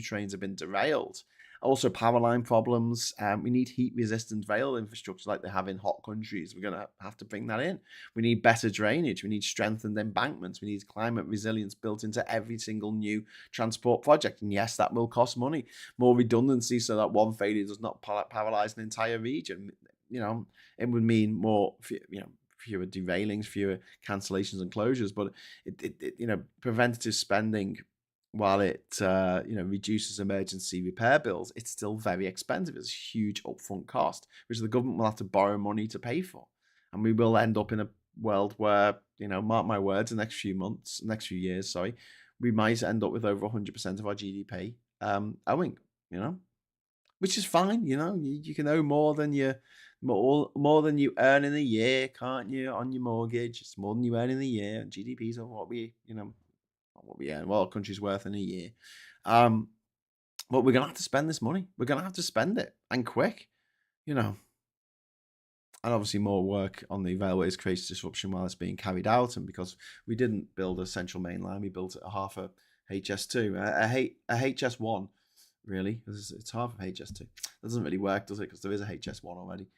trains have been derailed. Also, power line problems. We need heat-resistant rail infrastructure like they have in hot countries. We're going to have to bring that in. We need better drainage. We need strengthened embankments. We need climate resilience built into every single new transport project. And yes, that will cost money. More redundancy so that one failure does not paralyze an entire region. It would mean more, fewer derailings, fewer cancellations and closures, but it preventative spending, while it reduces emergency repair bills, it's still very expensive. It's a huge upfront cost, which the government will have to borrow money to pay for, and we will end up in a world where, mark my words, the next few years, we might end up with over 100% of our GDP owing, which is fine. You can owe more than you earn in a year, can't you, on your mortgage? It's more than you earn in a year. And GDPs are what we earn, well, a country's worth in a year. But we're gonna have to spend this money. We're gonna have to spend it, and quick, And obviously more work on the railways creates disruption while it's being carried out. And because we didn't build a central main line, we built a half a HS2, a HS1. Really, it's half of HS2. That doesn't really work, does it? Because there is a HS1 already.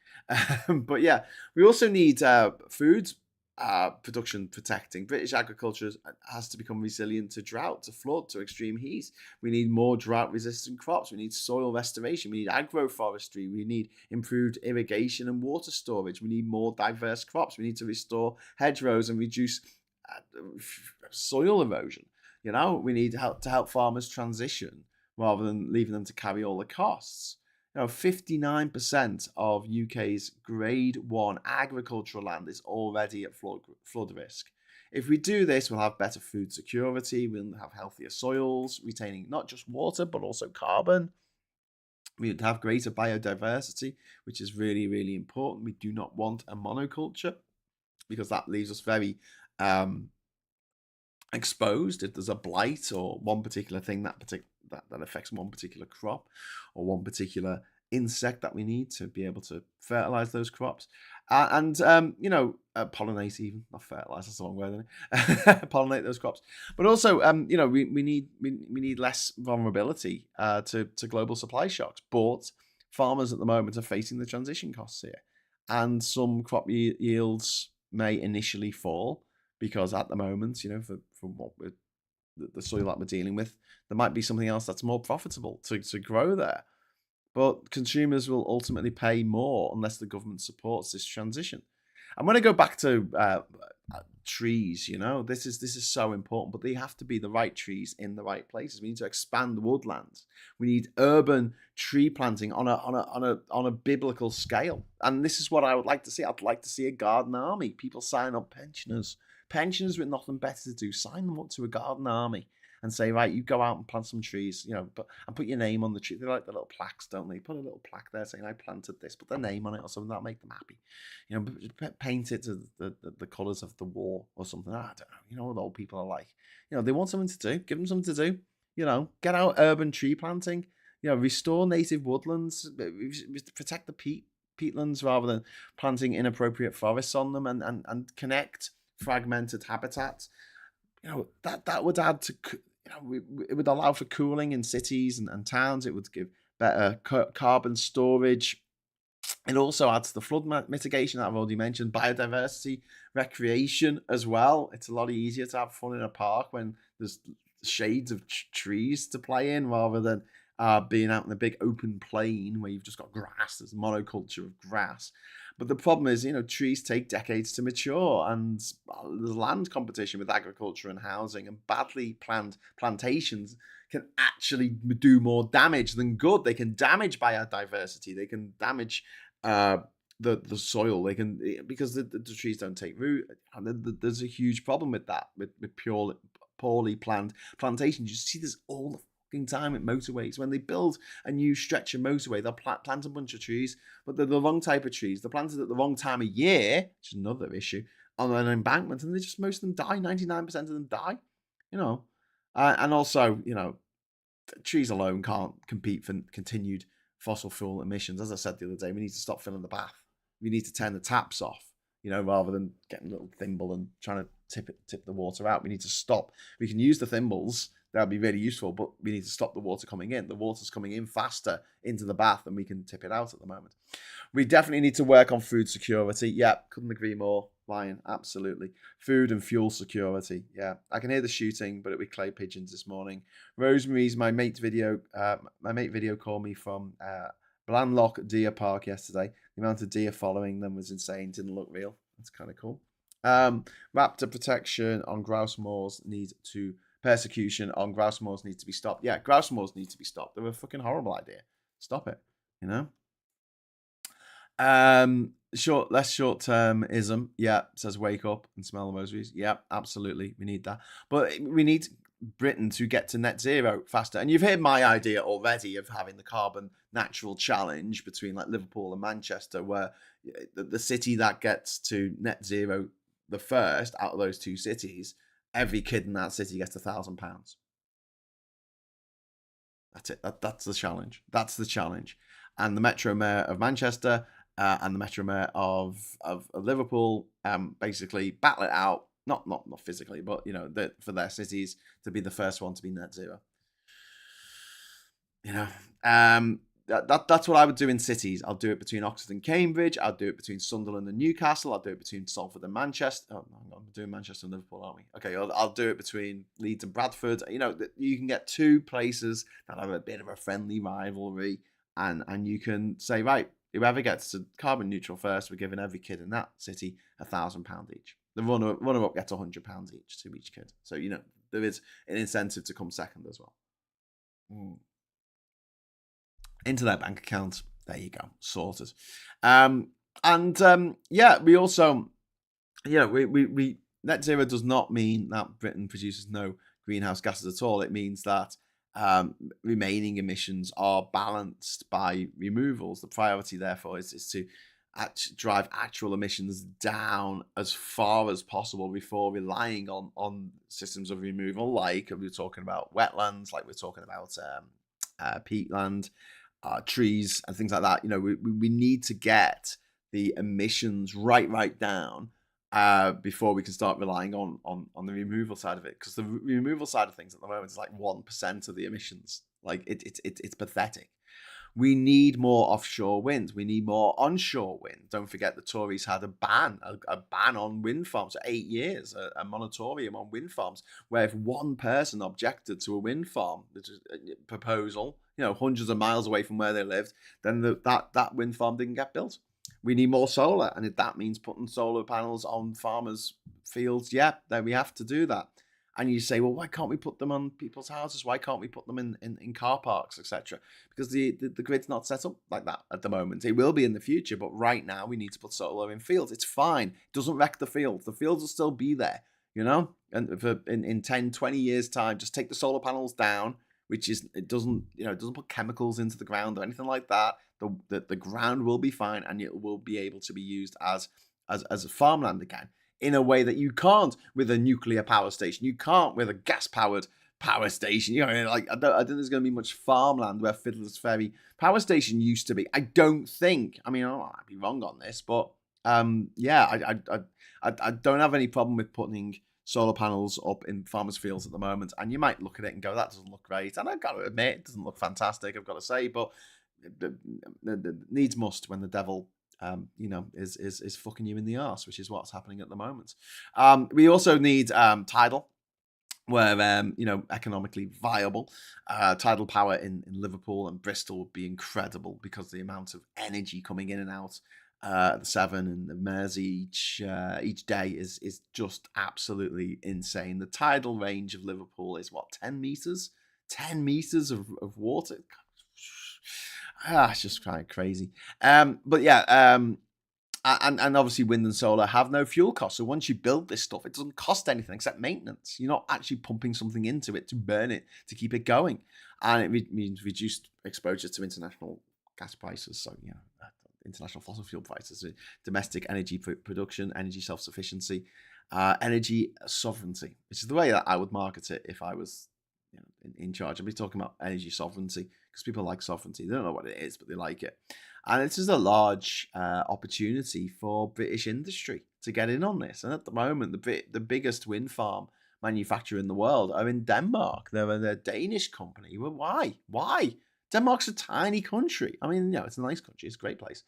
But yeah, we also need food production protecting. British agriculture has to become resilient to drought, to flood, to extreme heat. We need more drought-resistant crops. We need soil restoration. We need agroforestry. We need improved irrigation and water storage. We need more diverse crops. We need to restore hedgerows and reduce soil erosion. We need help to help farmers transition, rather than leaving them to carry all the costs. 59% of UK's grade 1 agricultural land is already at flood risk. If we do this, we'll have better food security, we'll have healthier soils, retaining not just water, but also carbon. We'd have greater biodiversity, which is really, really important. We do not want a monoculture, because that leaves us very exposed if there's a blight or one particular thing that affects one particular crop or one particular insect that we need to be able to fertilize those crops and pollinate, even not fertilize, that's the wrong word, isn't it? Pollinate those crops, but also we need less vulnerability to global supply shocks. But farmers at the moment are facing the transition costs here, and some crop yields may initially fall, because at the moment, from what we're the soil that we're dealing with. There might be something else that's more profitable to grow there. But consumers will ultimately pay more unless the government supports this transition. I'm going to go back to trees. This is so important, but they have to be the right trees in the right places. We need to expand the woodlands. We need urban tree planting on a biblical scale. And this is what I would like to see. I'd like to see a garden army. People sign up, pensioners with nothing better to do. Sign them up to a garden army and say, right, you go out and plant some trees, and put your name on the tree. They like the little plaques, don't they? Put a little plaque there saying, I planted this, put their name on it or something, that'll make them happy. Paint it to the colours of the war or something. I don't know. You know what old people are like. They want something to do. Give them something to do. Get out urban tree planting. Restore native woodlands. Protect the peatlands rather than planting inappropriate forests on them, and connect fragmented habitats. That would add to, it would allow for cooling in cities and towns. It would give better carbon storage. It also adds to the flood mitigation that I've already mentioned, biodiversity, recreation as well. It's a lot easier to have fun in a park when there's shades of trees to play in rather than being out in a big open plain where you've just got grass. There's monoculture of grass. But the problem is, trees take decades to mature, and there's land competition with agriculture and housing, and badly planned plantations can actually do more damage than good. They can damage biodiversity. They can damage the soil. They can, because the trees don't take root. And there's a huge problem with that, with poorly planned plantations. You see this all the time at motorways. When they build a new stretch of motorway, they'll plant a bunch of trees, but they're the wrong type of trees. They're planted at the wrong time of year, which is another issue, on an embankment, and most of them die. 99% of them die. And also, trees alone can't compete for continued fossil fuel emissions. As I said the other day, we need to stop filling the bath. We need to turn the taps off, rather than getting a little thimble and trying to tip the water out. We need to stop. We can use the thimbles. That'd be really useful, but we need to stop the water coming in. The water's coming in faster into the bath than we can tip it out at the moment. We definitely need to work on food security. Yeah, couldn't agree more, Ryan. Absolutely. Food and fuel security. Yeah, I can hear the shooting, but it was clay pigeons this morning. Rosemary's my mate video called me from Blanlock Deer Park yesterday. The amount of deer following them was insane. Didn't look real. That's kind of cool. Raptor protection on grouse moors persecution on grouse moors needs to be stopped. Yeah, grouse moors need to be stopped. They're a fucking horrible idea. Stop it. Less short-termism. Yeah, says wake up and smell the rosaries. Yeah, absolutely. We need that. But we need Britain to get to net zero faster. And you've heard my idea already of having the carbon natural challenge between like Liverpool and Manchester, where the city that gets to net zero the first out of those two cities, every kid in that city gets £1,000. That's it. That's the challenge. That's the challenge. And the Metro Mayor of Manchester and the Metro Mayor of Liverpool basically battle it out. Not physically, but for their cities to be the first one to be net zero. That's what I would do in cities. I'll do it between Oxford and Cambridge. I'll do it between Sunderland and Newcastle. I'll do it between Salford and Manchester. Oh, I'm doing Manchester and Liverpool, aren't we? Okay, I'll do it between Leeds and Bradford. You can get two places that have a bit of a friendly rivalry, and you can say, right, whoever gets to carbon neutral first, we're giving every kid in that city £1,000 each. The runner-up gets £100 each to each kid. So, there is an incentive to come second as well. Into their bank account. There you go. Sorted. We also, we net zero does not mean that Britain produces no greenhouse gases at all. It means that remaining emissions are balanced by removals. The priority, therefore, is to drive actual emissions down as far as possible before relying on systems of removal, like we're talking about wetlands, like we're talking about peatland, trees and things like that. We need to get the emissions right down before we can start relying on the removal side of it, because the removal side of things at the moment is like 1% of the emissions. Like it's pathetic. We need more offshore wind. We need more onshore wind. Don't forget the Tories had a ban on wind farms for 8 years, a moratorium on wind farms, where if one person objected to a wind farm proposal, hundreds of miles away from where they lived, then that wind farm didn't get built. We need more solar, and if that means putting solar panels on farmers' fields, yeah, then we have to do that. And you say, well, why can't we put them on people's houses? Why can't we put them in car parks, etc.? Because the grid's not set up like that at the moment. It will be in the future, but right now we need to put solar in fields. It's fine. It doesn't wreck the fields. The fields will still be there, And in 10, 20 years' time, just take the solar panels down, it doesn't put chemicals into the ground or anything like that. The ground will be fine, and it will be able to be used as a farmland again, in a way that you can't with a nuclear power station. You can't with a gas-powered power station. I don't think there's going to be much farmland where Fiddler's Ferry power station used to be. I don't think. I mean, I might be wrong on this, but yeah, I don't have any problem with putting solar panels up in farmers' fields at the moment. And you might look at it and go, that doesn't look great. And I've got to admit, it doesn't look fantastic, I've got to say, but the needs must when the devil is fucking you in the arse, which is what's happening at the moment. We also need tidal, where economically viable. Tidal power in Liverpool and Bristol would be incredible, because the amount of energy coming in and out the Severn and the Mersey each day is just absolutely insane. The tidal range of Liverpool is 10 meters? 10 meters of water. It's just kind of crazy. But yeah, and obviously wind and solar have no fuel costs. So once you build this stuff, it doesn't cost anything except maintenance. You're not actually pumping something into it to burn it, to keep it going. And it means reduced exposure to international gas prices. So, international fossil fuel prices, domestic energy production, energy self-sufficiency, energy sovereignty, which is the way that I would market it if I was in charge. I'd be talking about energy sovereignty, because people like sovereignty. They don't know what it is, but they like it. And this is a large opportunity for British industry to get in on this. And at the moment, the biggest wind farm manufacturer in the world are in Denmark. They're a Danish company. Well, why? Why? Denmark's a tiny country. I mean, it's a nice country. It's a great place.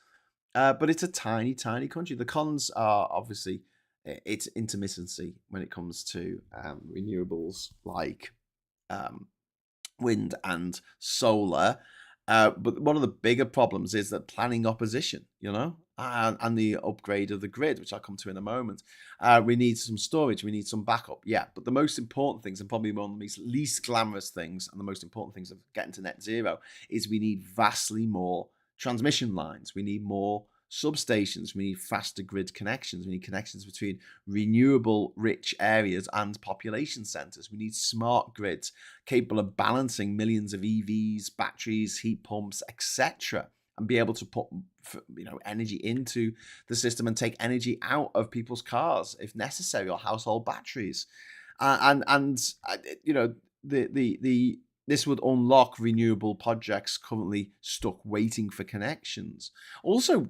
But it's a tiny, tiny country. The cons are obviously its intermittency when it comes to renewables like wind and solar. But one of the bigger problems is that planning opposition, and the upgrade of the grid, which I'll come to in a moment. We need some storage. We need some backup. Yeah, but the most important things, and probably one of the least glamorous things, and the most important things of getting to net zero, is we need vastly more transmission lines. We need more substations. We need faster grid connections. We need connections between renewable rich areas and population centres. We need smart grids capable of balancing millions of EVs, batteries, heat pumps, etc., and be able to put energy into the system and take energy out of people's cars if necessary, or household batteries. This would unlock renewable projects currently stuck waiting for connections. Also,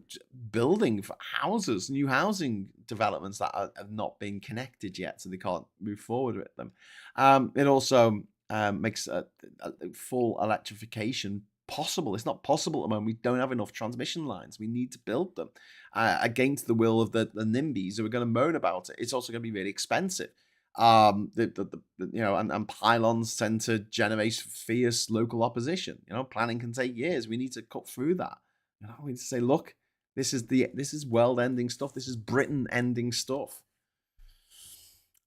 building for houses, new housing developments that have not been connected yet, so they can't move forward with them. It also makes a full electrification possible. It's not possible at the moment. We don't have enough transmission lines. We need to build them against the will of the NIMBYs who are going to moan about it. It's also going to be really expensive. And pylons tend to generate fierce local opposition. Planning can take years. We need to cut through that. We need to say, look, this is world-ending stuff. This is Britain-ending stuff.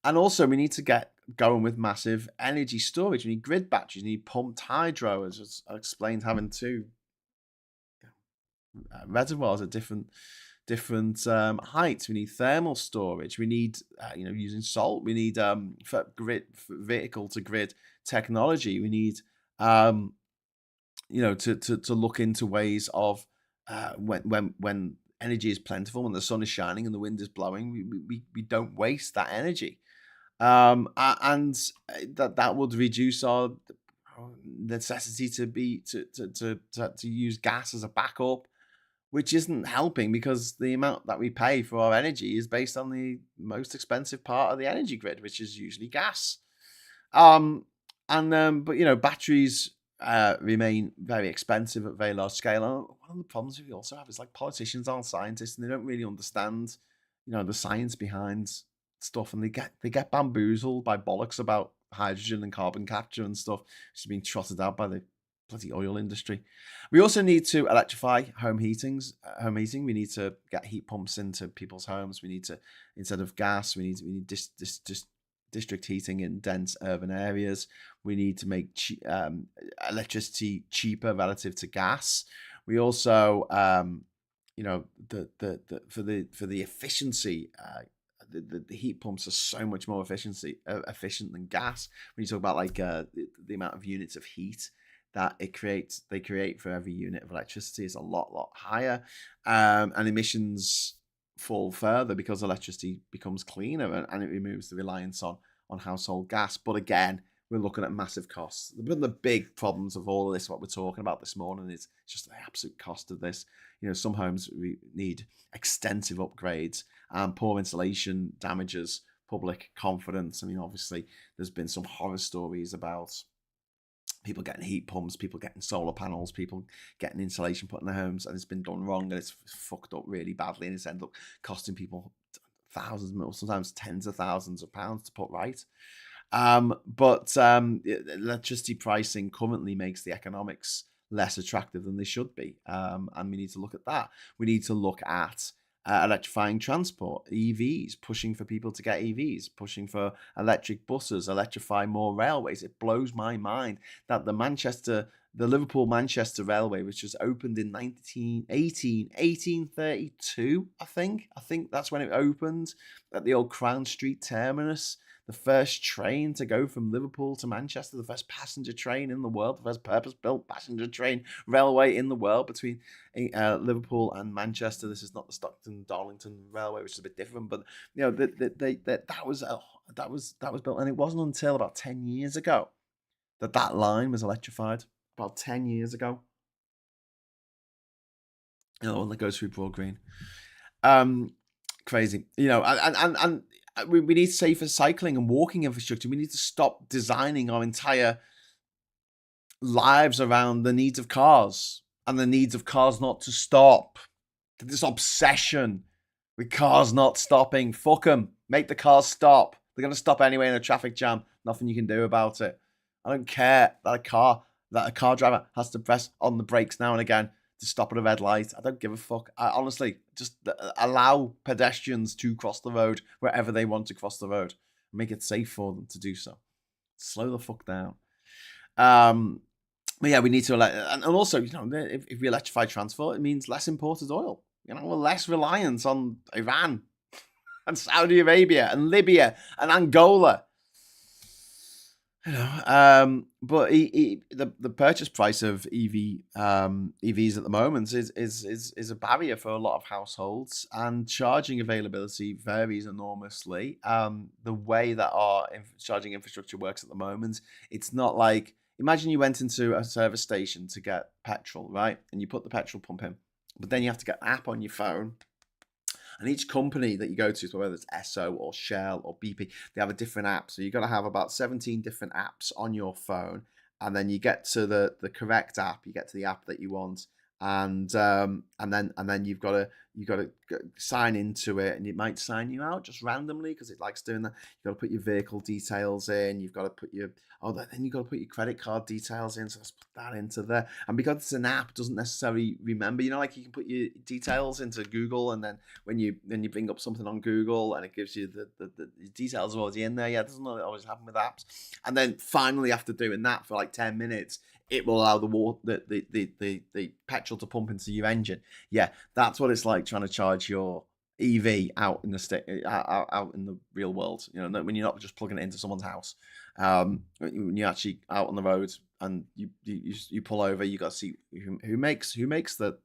And also, we need to get going with massive energy storage. We need grid batteries. We need pumped hydro, as I explained, having two reservoirs at different heights. We need thermal storage. We need using salt. We need vehicle to grid technology. We need to look into ways of when energy is plentiful, when the sun is shining and the wind is blowing, we don't waste that energy. And that would reduce our necessity to use gas as a backup, which isn't helping, because the amount that we pay for our energy is based on the most expensive part of the energy grid, which is usually gas. But batteries remain very expensive at very large scale. And one of the problems we also have is like politicians aren't scientists and they don't really understand, the science behind stuff, and they get bamboozled by bollocks about hydrogen and carbon capture and stuff, which is being trotted out by the bloody oil industry. We also need to electrify home heating. We need to get heat pumps into people's homes. We need to, instead of gas, we need district heating in dense urban areas. We need to make electricity cheaper relative to gas. We also, for the efficiency, the heat pumps are so much more efficient than gas. When you talk about like the amount of units of heat that they create for every unit of electricity is a lot higher, and emissions fall further because electricity becomes cleaner and it removes the reliance on household gas. But again, we're looking at massive costs. One of the big problems of all of this, what we're talking about this morning, is just the absolute cost of this. Some homes need extensive upgrades, and poor insulation damages public confidence. I mean, obviously, there's been some horror stories about people getting heat pumps, people getting solar panels, people getting insulation put in their homes, and it's been done wrong and it's fucked up really badly, and it's ended up costing people thousands, sometimes tens of thousands of pounds to put right. But electricity pricing currently makes the economics less attractive than they should be, and we need to look at that. We need to look at electrifying transport, EVs, pushing for people to get EVs, pushing for electric buses, electrify more railways. It blows my mind that the Liverpool-Manchester Railway, which was opened in 1832, I think that's when it opened, at the old Crown Street terminus. The first train to go from Liverpool to Manchester, the first passenger train in the world, the first purpose-built passenger train railway in the world between Liverpool and Manchester. This is not the Stockton-Darlington Railway, which is a bit different, but that was built, and it wasn't until about 10 years ago that line was electrified. About 10 years ago, the one that goes through Broad Green. Crazy, and we need safer cycling and walking infrastructure. We need to stop designing our entire lives around the needs of cars and the needs of cars not to stop. This obsession with cars not stopping. Fuck them. Make the cars stop. They're going to stop anyway in a traffic jam. Nothing you can do about it. I don't care that a car driver has to press on the brakes now and again to stop at a red light. I don't give a fuck. I honestly just allow pedestrians to cross the road wherever they want to cross the road. Make it safe for them to do so. Slow the fuck down. But yeah, we need to and also, if we electrify transport, it means less imported oil. We're less reliant on Iran and Saudi Arabia and Libya and Angola. But the purchase price of EVs at the moment is a barrier for a lot of households, and charging availability varies enormously. The way that our charging infrastructure works at the moment, it's not like, imagine you went into a service station to get petrol, right? And you put the petrol pump in, but then you have to get an app on your phone. And each company that you go to, so whether it's Esso or Shell or BP, they have a different app. So you've got to have about 17 different apps on your phone. And then you get to the correct app. You get to the app that you want. And then you've got to sign into it, and it might sign you out just randomly because it likes doing that. You've got to put your vehicle details in. You've got to put your credit card details in. So let's put that into there. And because it's an app, it doesn't necessarily remember. Like you can put your details into Google, and then when you bring up something on Google, and it gives you the details are already in there. Yeah, it doesn't always happen with apps. And then finally, after doing that for like 10 minutes, it will allow the petrol to pump into your engine. Yeah, that's what it's like trying to charge your EV out in the real world. When you're not just plugging it into someone's house. When you're actually out on the road and you pull over, you got to see who makes the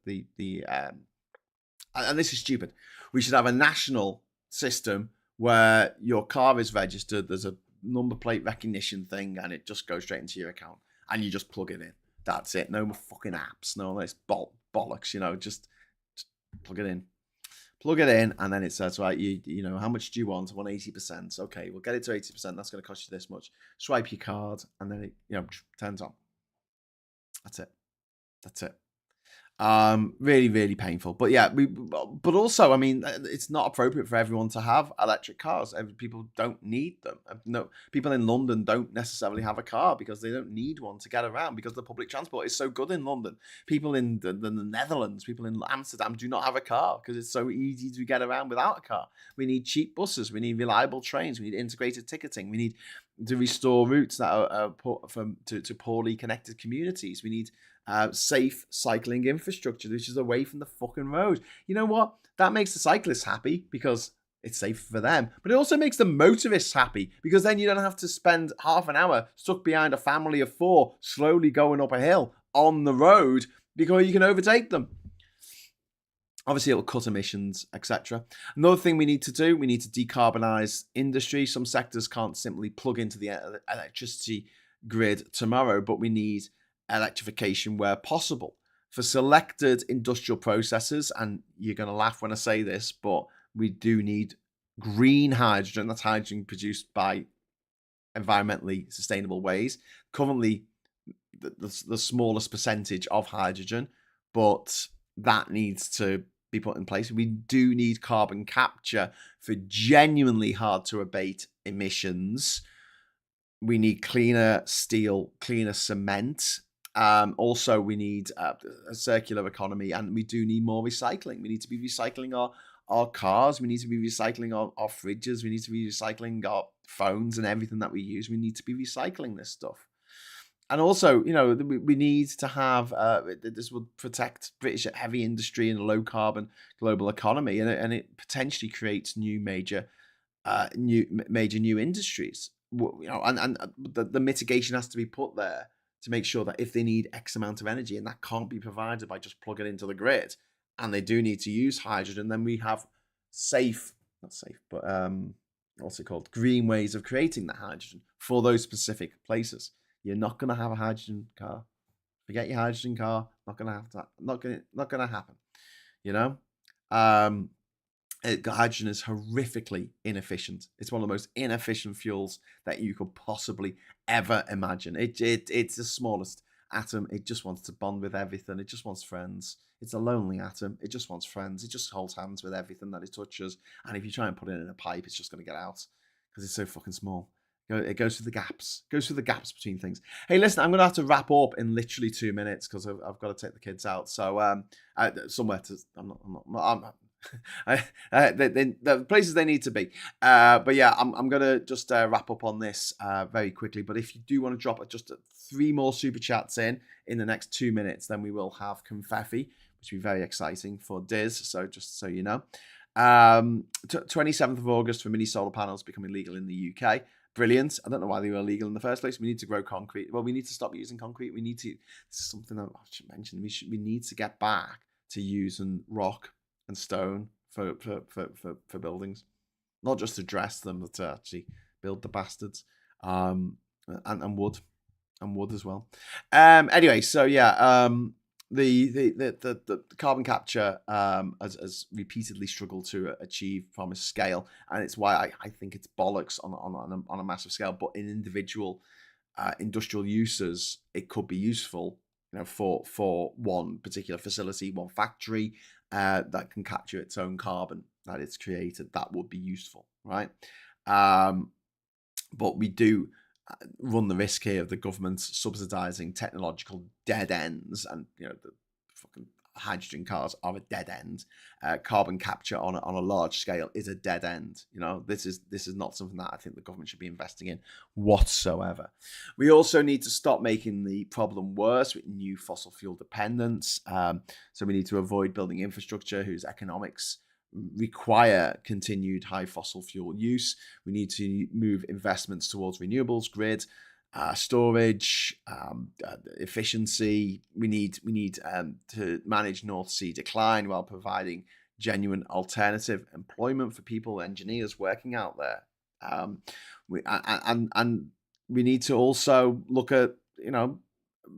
and this is stupid. We should have a national system where your car is registered. There's a number plate recognition thing, and it just goes straight into your account. And you just plug it in. That's it. No more fucking apps. No, it's bollocks. Just plug it in. Plug it in, and then it says, right, how much do you want? I want 80%. Okay, we'll get it to 80%. That's going to cost you this much. Swipe your card, and then it, turns on. That's it. That's it. Really, really painful. But yeah, but also, I mean, it's not appropriate for everyone to have electric cars. People don't need them. No, people in London don't necessarily have a car because they don't need one to get around because the public transport is so good in London. People in the Netherlands, people in Amsterdam do not have a car because it's so easy to get around without a car. We need cheap buses. We need reliable trains. We need integrated ticketing. We need to restore routes that are to poorly connected communities. We need safe cycling infrastructure, which is away from the fucking road. You know what? That makes the cyclists happy because it's safe for them, but it also makes the motorists happy because then you don't have to spend half an hour stuck behind a family of four slowly going up a hill on the road because you can overtake them. Obviously, it will cut emissions, etc. Another thing we need to do, we need to decarbonize industry. Some sectors can't simply plug into the electricity grid tomorrow, but we need electrification where possible. For selected industrial processes, and you're going to laugh when I say this, but we do need green hydrogen. That's hydrogen produced by environmentally sustainable ways. Currently, the smallest percentage of hydrogen, but that needs to be put in place. We do need carbon capture for genuinely hard to abate emissions. We need cleaner steel, cleaner cement. Also, we need a circular economy, and we do need more recycling. We need to be recycling our cars. We need to be recycling our fridges. We need to be recycling our phones and everything that we use. We need to be recycling this stuff. And also, we need to have this will protect British heavy industry and a low carbon global economy, and it potentially creates major new industries. And the mitigation has to be put there to make sure that if they need X amount of energy and that can't be provided by just plugging it into the grid, and they do need to use hydrogen, then we have what's it called? Green ways of creating that hydrogen for those specific places. You're not going to have a hydrogen car. Forget your hydrogen car. Not going to have that. Not going to happen. Hydrogen is horrifically inefficient. It's one of the most inefficient fuels that you could possibly ever imagine. It's the smallest atom. It just wants to bond with everything. It just wants friends. It's a lonely atom. It just wants friends. It just holds hands with everything that it touches. And if you try and put it in a pipe, it's just going to get out because it's so fucking small. It goes through the gaps. Goes through the gaps between things. Hey, listen, I'm going to have to wrap up in literally 2 minutes because I've got to take the kids out. So somewhere to. The places they need to be. But yeah, I'm going to just wrap up on this very quickly. But if you do want to drop just 3 more super chats in the next 2 minutes, then we will have confetti, which will be very exciting for Diz. So just so you know. 27th of August for mini solar panels becoming legal in the UK. Brilliant. I don't know why they were illegal in the first place. We need to grow concrete. Well, we need to stop using concrete. We need to. This is something that I should mention. We need to get back to using rock and stone for buildings, not just to dress them, but to actually build the bastards. And wood as well. Anyway, so yeah. The carbon capture has repeatedly struggled to achieve promised scale, and it's why I think it's bollocks on a massive scale. But in individual industrial uses, it could be useful, for one particular facility, one factory that can capture its own carbon that it's created. That would be useful, right? But we do run the risk here of the government subsidizing technological dead ends, and the fucking hydrogen cars are a dead end. Carbon capture on a large scale is a dead end. This is not something that I think the government should be investing in whatsoever. We also need to stop making the problem worse with new fossil fuel dependence. So we need to avoid building infrastructure whose economics require continued high fossil fuel use. We need to move investments towards renewables, grid, storage, efficiency. We need to manage North Sea decline while providing genuine alternative employment for people, engineers working out there. We need to also look at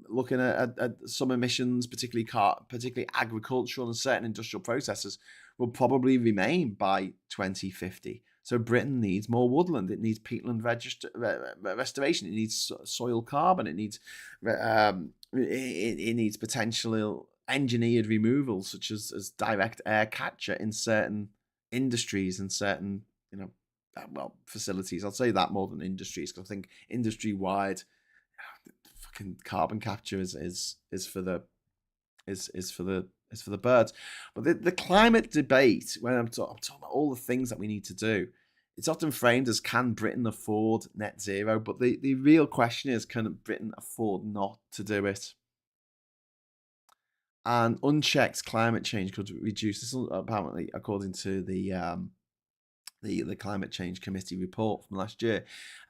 looking at some emissions, particularly agricultural and certain industrial processes, will probably remain by 2050. So Britain needs more woodland. It needs peatland restoration. It needs soil carbon. It needs it needs potential engineered removals, such as direct air capture in certain industries and certain, facilities. I'll say that more than industries, because I think industry wide, fucking carbon capture is for the is for the birds. But the climate debate, when I'm talking about all the things that we need to do, it's often framed as, can Britain afford net zero? But the real question is, can Britain afford not to do it? And unchecked climate change could reduce this. Apparently, according to the Climate Change Committee report from last year,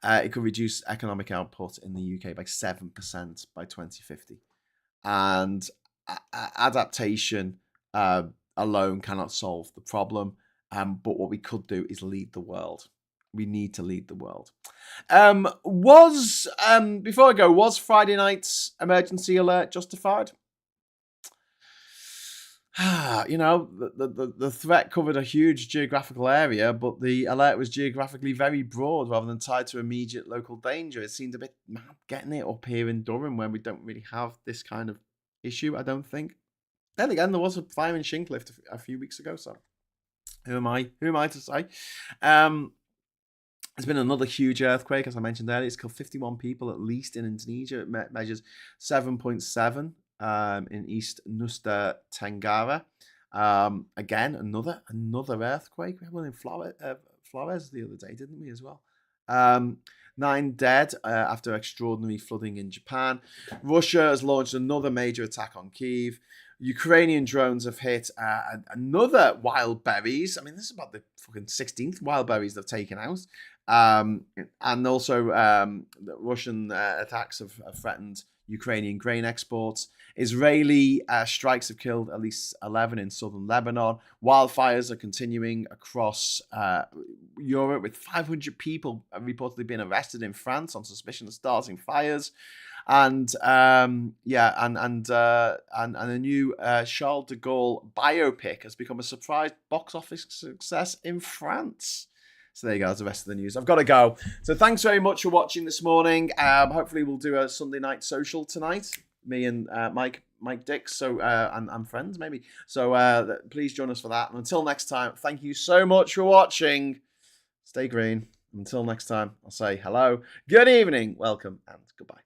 it could reduce economic output in the UK by 7% by 2050. And adaptation alone cannot solve the problem. But what we could do is lead the world. We need to lead the world. Before I go, was Friday night's emergency alert justified? The threat covered a huge geographical area, but the alert was geographically very broad rather than tied to immediate local danger. It seemed a bit mad getting it up here in Durham, where we don't really have this kind of issue, I don't think. Then again, there was a fire in Shinklift a few weeks ago, so who am I? Who am I to say? There's been another huge earthquake, as I mentioned earlier. It's killed 51 people, at least, in Indonesia. It measures 7.7 in East Nusa Tenggara. Again, another earthquake. We had one in Flores the other day, didn't we, as well? 9 dead after extraordinary flooding in Japan. Russia has launched another major attack on Kyiv. Ukrainian drones have hit another wild berries. I mean, this is about the fucking 16th wild berries they've taken out. And also the Russian attacks have threatened Ukrainian grain exports. Israeli strikes have killed at least 11 in southern Lebanon. Wildfires are continuing across Europe, with 500 people reportedly being arrested in France on suspicion of starting fires. And a new Charles de Gaulle biopic has become a surprise box office success in France. So there you go, that's the rest of the news. I've got to go. So thanks very much for watching this morning. Hopefully we'll do a Sunday night social tonight. Me and Mike Dix, and friends maybe. So please join us for that. And until next time, thank you so much for watching. Stay green. Until next time, I'll say hello, good evening, welcome, and goodbye.